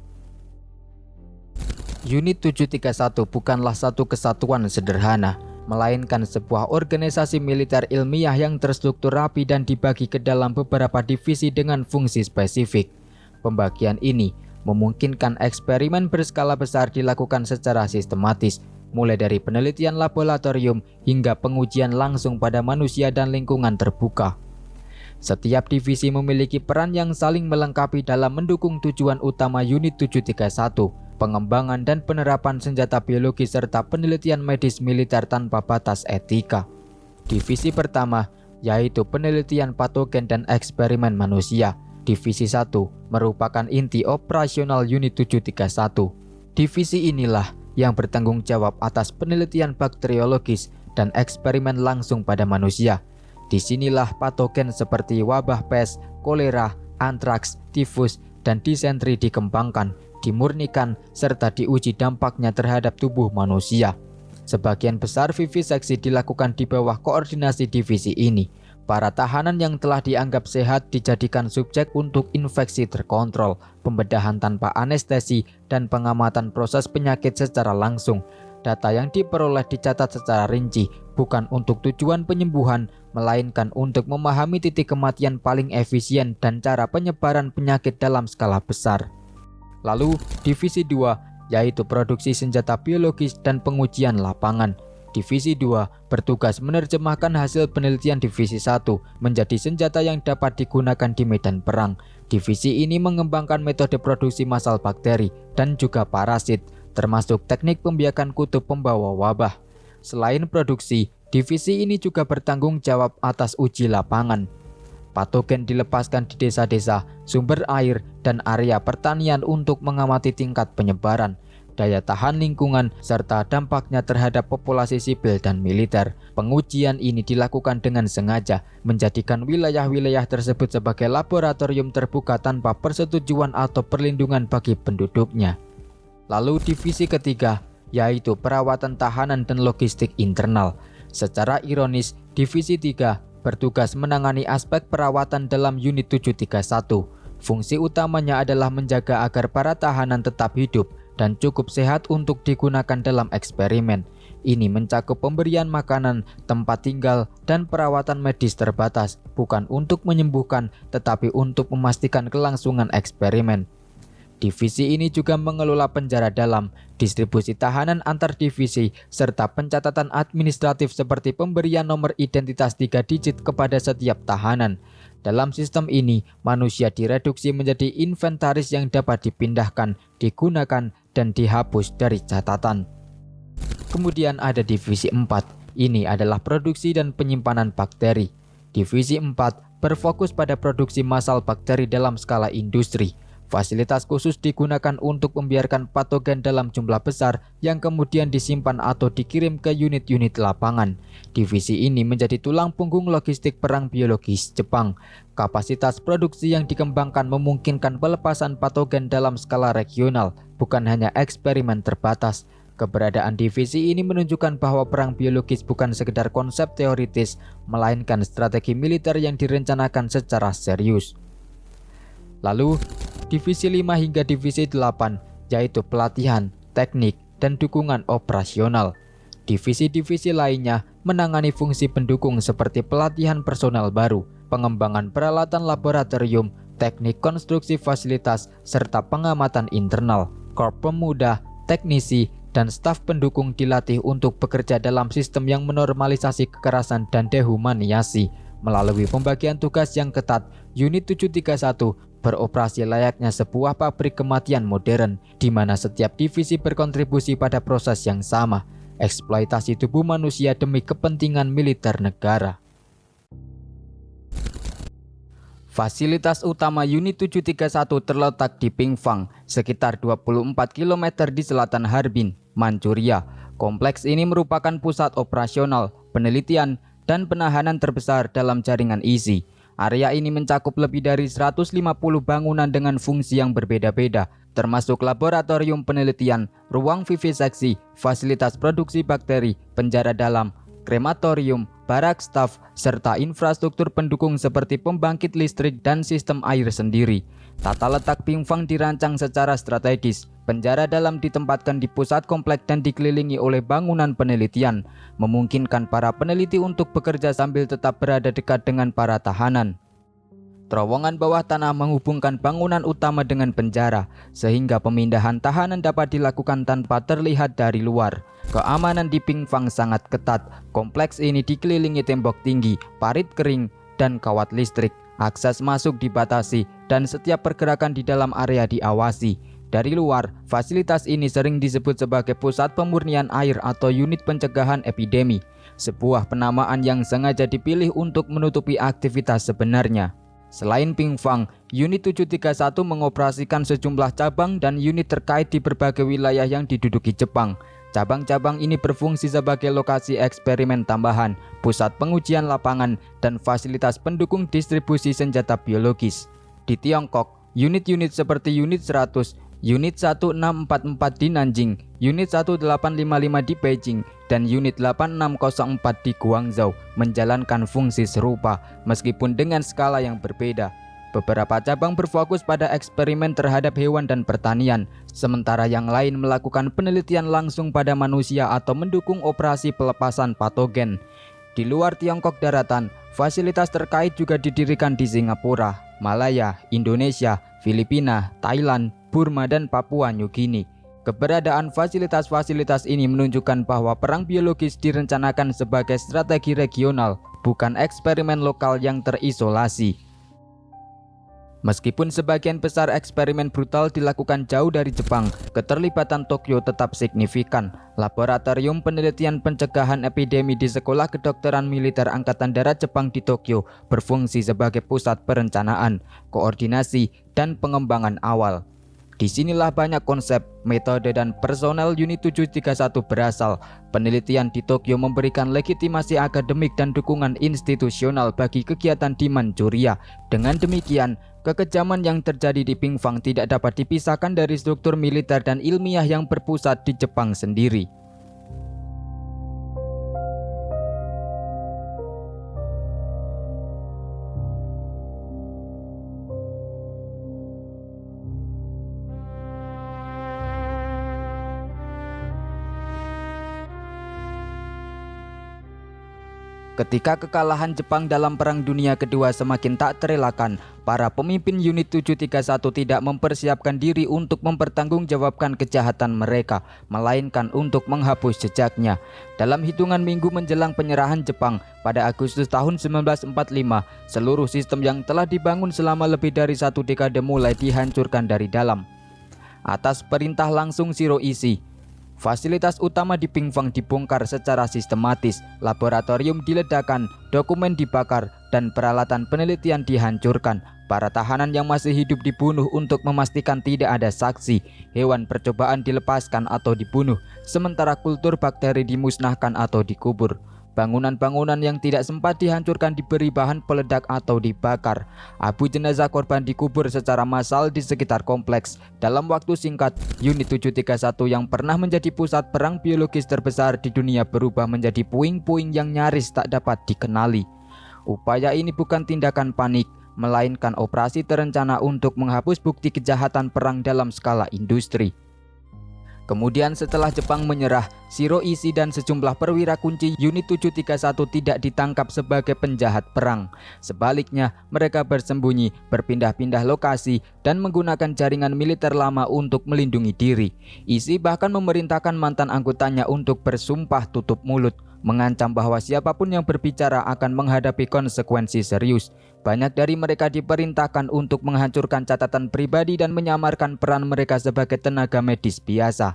Unit 731 bukanlah satu kesatuan sederhana, melainkan sebuah organisasi militer ilmiah yang terstruktur rapi dan dibagi ke dalam beberapa divisi dengan fungsi spesifik. Pembagian ini memungkinkan eksperimen berskala besar dilakukan secara sistematis, mulai dari penelitian laboratorium hingga pengujian langsung pada manusia dan lingkungan terbuka. Setiap divisi memiliki peran yang saling melengkapi dalam mendukung tujuan utama Unit 731, pengembangan dan penerapan senjata biologi serta penelitian medis militer tanpa batas etika. Divisi pertama yaitu penelitian patogen dan eksperimen manusia. Divisi 1 merupakan inti operasional unit 731. Divisi inilah yang bertanggung jawab atas penelitian bakteriologis dan eksperimen langsung pada manusia. Disinilah patogen seperti wabah pes, kolera, antraks, tifus, dan disentri dikembangkan, dimurnikan, serta diuji dampaknya terhadap tubuh manusia. Sebagian besar viviseksi dilakukan di bawah koordinasi divisi ini. Para tahanan yang telah dianggap sehat dijadikan subjek untuk infeksi terkontrol, pembedahan tanpa anestesi, dan pengamatan proses penyakit secara langsung. Data yang diperoleh dicatat secara rinci, bukan untuk tujuan penyembuhan, melainkan untuk memahami titik kematian paling efisien dan cara penyebaran penyakit dalam skala besar. Lalu, divisi 2 yaitu produksi senjata biologis dan pengujian lapangan. Divisi 2 bertugas menerjemahkan hasil penelitian divisi 1 menjadi senjata yang dapat digunakan di medan perang. Divisi ini mengembangkan metode produksi massal bakteri dan juga parasit, termasuk teknik pembiakan kutub pembawa wabah. Selain produksi, divisi ini juga bertanggung jawab atas uji lapangan. Patogen dilepaskan di desa-desa, sumber air, dan area pertanian untuk mengamati tingkat penyebaran, daya tahan lingkungan, serta dampaknya terhadap populasi sipil dan militer. Pengujian ini dilakukan dengan sengaja, menjadikan wilayah-wilayah tersebut sebagai laboratorium terbuka tanpa persetujuan atau perlindungan bagi penduduknya. Lalu divisi ketiga, yaitu perawatan tahanan dan logistik internal. Secara ironis, divisi 3 bertugas menangani aspek perawatan dalam unit 731. Fungsi utamanya adalah menjaga agar para tahanan tetap hidup dan cukup sehat untuk digunakan dalam eksperimen. Ini mencakup pemberian makanan, tempat tinggal, dan perawatan medis terbatas, bukan untuk menyembuhkan, tetapi untuk memastikan kelangsungan eksperimen. Divisi ini juga mengelola penjara dalam, distribusi tahanan antar divisi, serta pencatatan administratif seperti pemberian nomor identitas 3 digit kepada setiap tahanan. Dalam sistem ini, manusia direduksi menjadi inventaris yang dapat dipindahkan, digunakan, dan dihapus dari catatan. Kemudian ada divisi 4. Ini adalah produksi dan penyimpanan bakteri. Divisi 4 berfokus pada produksi massal bakteri dalam skala industri. Fasilitas khusus digunakan untuk membiarkan patogen dalam jumlah besar yang kemudian disimpan atau dikirim ke unit-unit lapangan. Divisi ini menjadi tulang punggung logistik perang biologis Jepang. Kapasitas produksi yang dikembangkan memungkinkan pelepasan patogen dalam skala regional, bukan hanya eksperimen terbatas. Keberadaan divisi ini menunjukkan bahwa perang biologis bukan sekedar konsep teoritis, melainkan strategi militer yang direncanakan secara serius. Lalu, divisi 5 hingga divisi 8 yaitu pelatihan, teknik, dan dukungan operasional. Divisi-divisi lainnya menangani fungsi pendukung seperti pelatihan personal baru, pengembangan peralatan laboratorium, teknik konstruksi fasilitas, serta pengamatan internal. Korps pemuda, teknisi, dan staf pendukung dilatih untuk bekerja dalam sistem yang menormalisasi kekerasan dan dehumaniasi. Melalui pembagian tugas yang ketat, Unit 731 beroperasi layaknya sebuah pabrik kematian modern, di mana setiap divisi berkontribusi pada proses yang sama, eksploitasi tubuh manusia demi kepentingan militer negara. Fasilitas utama Unit 731 terletak di Pingfang, sekitar 24 km di selatan Harbin, Manchuria. Kompleks ini merupakan pusat operasional, penelitian, dan penahanan terbesar dalam jaringan ISI. Area ini mencakup lebih dari 150 bangunan dengan fungsi yang berbeda-beda, termasuk laboratorium penelitian, ruang viviseksi, fasilitas produksi bakteri, penjara dalam, krematorium, barak staf, serta infrastruktur pendukung seperti pembangkit listrik dan sistem air sendiri. Tata letak Pingfang dirancang secara strategis. Penjara dalam ditempatkan di pusat komplek dan dikelilingi oleh bangunan penelitian, memungkinkan para peneliti untuk bekerja sambil tetap berada dekat dengan para tahanan. Terowongan bawah tanah menghubungkan bangunan utama dengan penjara, sehingga pemindahan tahanan dapat dilakukan tanpa terlihat dari luar. Keamanan di Pingfang sangat ketat. Kompleks ini dikelilingi tembok tinggi, parit kering, dan kawat listrik. Akses masuk dibatasi, dan setiap pergerakan di dalam area diawasi. Dari luar, fasilitas ini sering disebut sebagai pusat pemurnian air atau unit pencegahan epidemi, sebuah penamaan yang sengaja dipilih untuk menutupi aktivitas sebenarnya. Selain Pingfang, Unit 731 mengoperasikan sejumlah cabang dan unit terkait di berbagai wilayah yang diduduki Jepang. Cabang-cabang ini berfungsi sebagai lokasi eksperimen tambahan, pusat pengujian lapangan, dan fasilitas pendukung distribusi senjata biologis. Di Tiongkok, unit-unit seperti Unit 100, Unit 1644 di Nanjing, Unit 1855 di Beijing, dan Unit 8604 di Guangzhou menjalankan fungsi serupa meskipun dengan skala yang berbeda. Beberapa cabang berfokus pada eksperimen terhadap hewan dan pertanian, sementara yang lain melakukan penelitian langsung pada manusia atau mendukung operasi pelepasan patogen. Di luar Tiongkok daratan, fasilitas terkait juga didirikan di Singapura, Malaya, Indonesia, Filipina, Thailand, Burma, dan Papua New Guinea. Keberadaan fasilitas-fasilitas ini menunjukkan bahwa perang biologis direncanakan sebagai strategi regional, bukan eksperimen lokal yang terisolasi. Meskipun sebagian besar eksperimen brutal dilakukan jauh dari Jepang, keterlibatan Tokyo tetap signifikan. Laboratorium penelitian pencegahan epidemi di Sekolah Kedokteran Militer Angkatan Darat Jepang di Tokyo berfungsi sebagai pusat perencanaan, koordinasi, dan pengembangan awal. Disinilah banyak konsep, metode, dan personel Unit 731 berasal. Penelitian di Tokyo memberikan legitimasi akademik dan dukungan institusional bagi kegiatan di Manchuria. Dengan demikian, kekejaman yang terjadi di Pingfang tidak dapat dipisahkan dari struktur militer dan ilmiah yang berpusat di Jepang sendiri. Ketika kekalahan Jepang dalam Perang Dunia Kedua semakin tak terelakkan, para pemimpin Unit 731 tidak mempersiapkan diri untuk mempertanggungjawabkan kejahatan mereka, melainkan untuk menghapus jejaknya. Dalam hitungan minggu menjelang penyerahan Jepang pada Agustus tahun 1945, seluruh sistem yang telah dibangun selama lebih dari 1 dekade mulai dihancurkan dari dalam. Atas perintah langsung Shiroishi, fasilitas utama di Pingfang dibongkar secara sistematis, laboratorium diledakkan, dokumen dibakar, dan peralatan penelitian dihancurkan. Para tahanan yang masih hidup dibunuh untuk memastikan tidak ada saksi. Hewan percobaan dilepaskan atau dibunuh, sementara kultur bakteri dimusnahkan atau dikubur. Bangunan-bangunan yang tidak sempat dihancurkan diberi bahan peledak atau dibakar. Abu jenazah korban dikubur secara massal di sekitar kompleks. Dalam waktu singkat, Unit 731 yang pernah menjadi pusat perang biologis terbesar di dunia berubah menjadi puing-puing yang nyaris tak dapat dikenali. Upaya ini bukan tindakan panik, melainkan operasi terencana untuk menghapus bukti kejahatan perang dalam skala industri. Kemudian setelah Jepang menyerah, Shiroishi dan sejumlah perwira kunci Unit 731 tidak ditangkap sebagai penjahat perang. Sebaliknya, mereka bersembunyi, berpindah-pindah lokasi, dan menggunakan jaringan militer lama untuk melindungi diri. Ishii bahkan memerintahkan mantan anggotanya untuk bersumpah tutup mulut, mengancam bahwa siapapun yang berbicara akan menghadapi konsekuensi serius. Banyak dari mereka diperintahkan untuk menghancurkan catatan pribadi dan menyamarkan peran mereka sebagai tenaga medis biasa.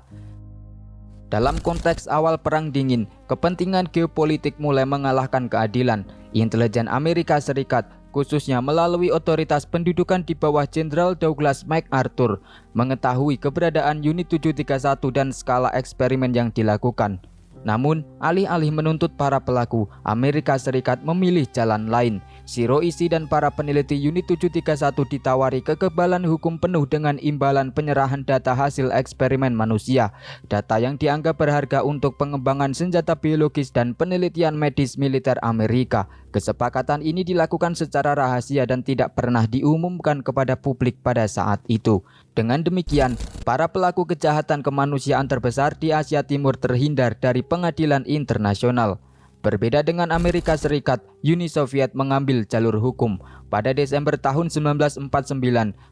Dalam konteks awal Perang Dingin, kepentingan geopolitik mulai mengalahkan keadilan. Intelijen Amerika Serikat, khususnya melalui otoritas pendudukan di bawah Jenderal Douglas MacArthur, mengetahui keberadaan Unit 731 dan skala eksperimen yang dilakukan. Namun, alih-alih menuntut para pelaku, Amerika Serikat memilih jalan lain. Shiroishi dan para peneliti Unit 731 ditawari kekebalan hukum penuh dengan imbalan penyerahan data hasil eksperimen manusia, data yang dianggap berharga untuk pengembangan senjata biologis dan penelitian medis militer Amerika. Kesepakatan ini dilakukan secara rahasia dan tidak pernah diumumkan kepada publik pada saat itu. Dengan demikian, para pelaku kejahatan kemanusiaan terbesar di Asia Timur terhindar dari pengadilan internasional. Berbeda dengan Amerika Serikat, Uni Soviet mengambil jalur hukum. Pada Desember tahun 1949,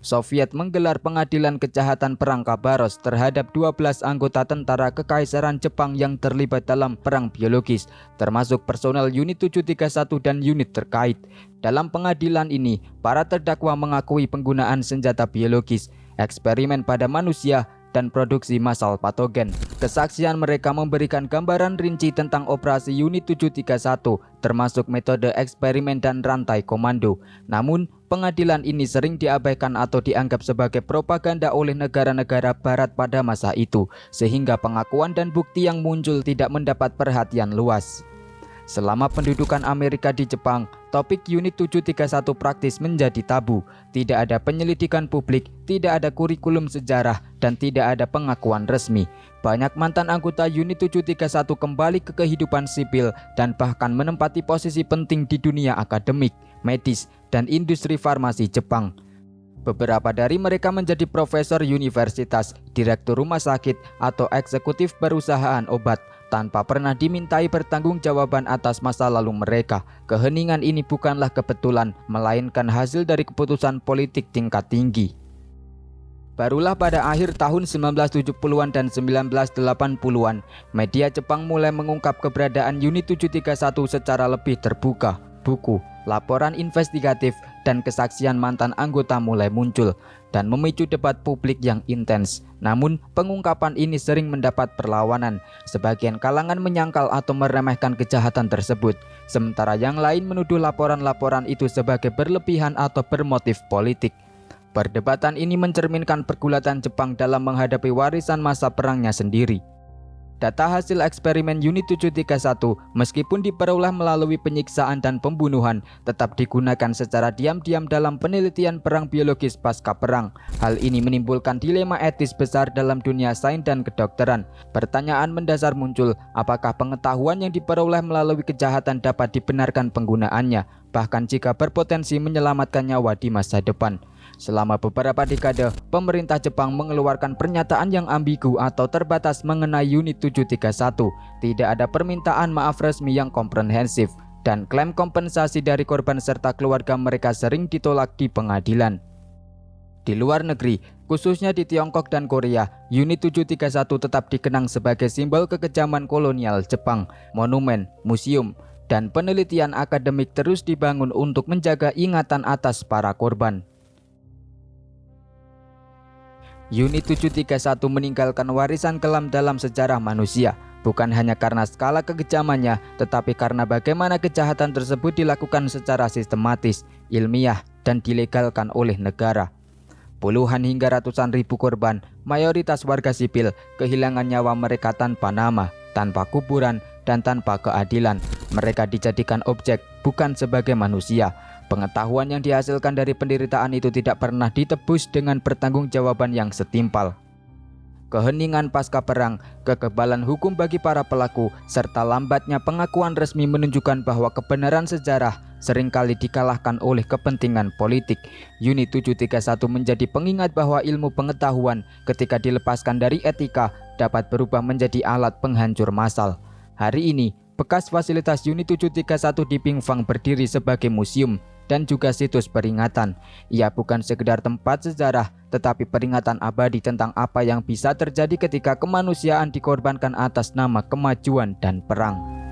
Soviet menggelar pengadilan kejahatan perang Khabarovsk terhadap 12 anggota tentara Kekaisaran Jepang yang terlibat dalam perang biologis, termasuk personel Unit 731 dan unit terkait. Dalam pengadilan ini, para terdakwa mengakui penggunaan senjata biologis. eksperimen pada manusia, dan produksi massal patogen. Kesaksian mereka memberikan gambaran rinci tentang operasi Unit 731, termasuk metode eksperimen dan rantai komando. Namun, pengadilan ini sering diabaikan atau dianggap sebagai propaganda oleh negara-negara barat pada masa itu, sehingga pengakuan dan bukti yang muncul tidak mendapat perhatian luas. Selama pendudukan Amerika di Jepang, topik Unit 731 praktis menjadi tabu. Tidak ada penyelidikan publik, tidak ada kurikulum sejarah, dan tidak ada pengakuan resmi. Banyak mantan anggota Unit 731 kembali ke kehidupan sipil dan bahkan menempati posisi penting di dunia akademik, medis, dan industri farmasi Jepang. Beberapa dari mereka menjadi profesor universitas, direktur rumah sakit, atau eksekutif perusahaan obat, tanpa pernah dimintai pertanggungjawaban atas masa lalu mereka. Keheningan ini bukanlah kebetulan, melainkan hasil dari keputusan politik tingkat tinggi. Barulah pada akhir tahun 1970-an dan 1980-an, media Jepang mulai mengungkap keberadaan Unit 731 secara lebih terbuka. Buku, laporan investigatif, dan kesaksian mantan anggota mulai muncul dan memicu debat publik yang intens. Namun, pengungkapan ini sering mendapat perlawanan. Sebagian kalangan menyangkal atau meremehkan kejahatan tersebut, sementara yang lain menuduh laporan-laporan itu sebagai berlebihan atau bermotif politik. Perdebatan ini mencerminkan pergulatan Jepang dalam menghadapi warisan masa perangnya sendiri. Data hasil eksperimen Unit 731 meskipun diperoleh melalui penyiksaan dan pembunuhan tetap digunakan secara diam-diam dalam penelitian perang biologis pasca perang. Hal ini menimbulkan dilema etis besar dalam dunia sains dan kedokteran. Pertanyaan mendasar muncul, apakah pengetahuan yang diperoleh melalui kejahatan dapat dibenarkan penggunaannya, bahkan jika berpotensi menyelamatkan nyawa di masa depan. Selama beberapa dekade, pemerintah Jepang mengeluarkan pernyataan yang ambigu atau terbatas mengenai Unit 731. Tidak ada permintaan maaf resmi yang komprehensif, dan klaim kompensasi dari korban serta keluarga mereka sering ditolak di pengadilan. Di luar negeri, khususnya di Tiongkok dan Korea, Unit 731 tetap dikenang sebagai simbol kekejaman kolonial Jepang. Monumen, museum, dan penelitian akademik terus dibangun untuk menjaga ingatan atas para korban. Unit 731 meninggalkan warisan kelam dalam sejarah manusia, bukan hanya karena skala kekejamannya, tetapi karena bagaimana kejahatan tersebut dilakukan secara sistematis, ilmiah, dan dilegalkan oleh negara. Puluhan hingga ratusan ribu korban, mayoritas warga sipil, kehilangan nyawa mereka tanpa nama, tanpa kuburan, dan tanpa keadilan. Mereka dijadikan objek, bukan sebagai manusia. Pengetahuan yang dihasilkan dari penderitaan itu tidak pernah ditebus dengan pertanggungjawaban yang setimpal. Keheningan pasca perang, kekebalan hukum bagi para pelaku, serta lambatnya pengakuan resmi menunjukkan bahwa kebenaran sejarah seringkali dikalahkan oleh kepentingan politik. Unit 731 menjadi pengingat bahwa ilmu pengetahuan ketika dilepaskan dari etika dapat berubah menjadi alat penghancur massal. Hari ini, bekas fasilitas Unit 731 di Pingfang berdiri sebagai museum dan juga situs peringatan. Ia bukan sekedar tempat sejarah, tetapi peringatan abadi tentang apa yang bisa terjadi ketika kemanusiaan dikorbankan atas nama kemajuan dan perang.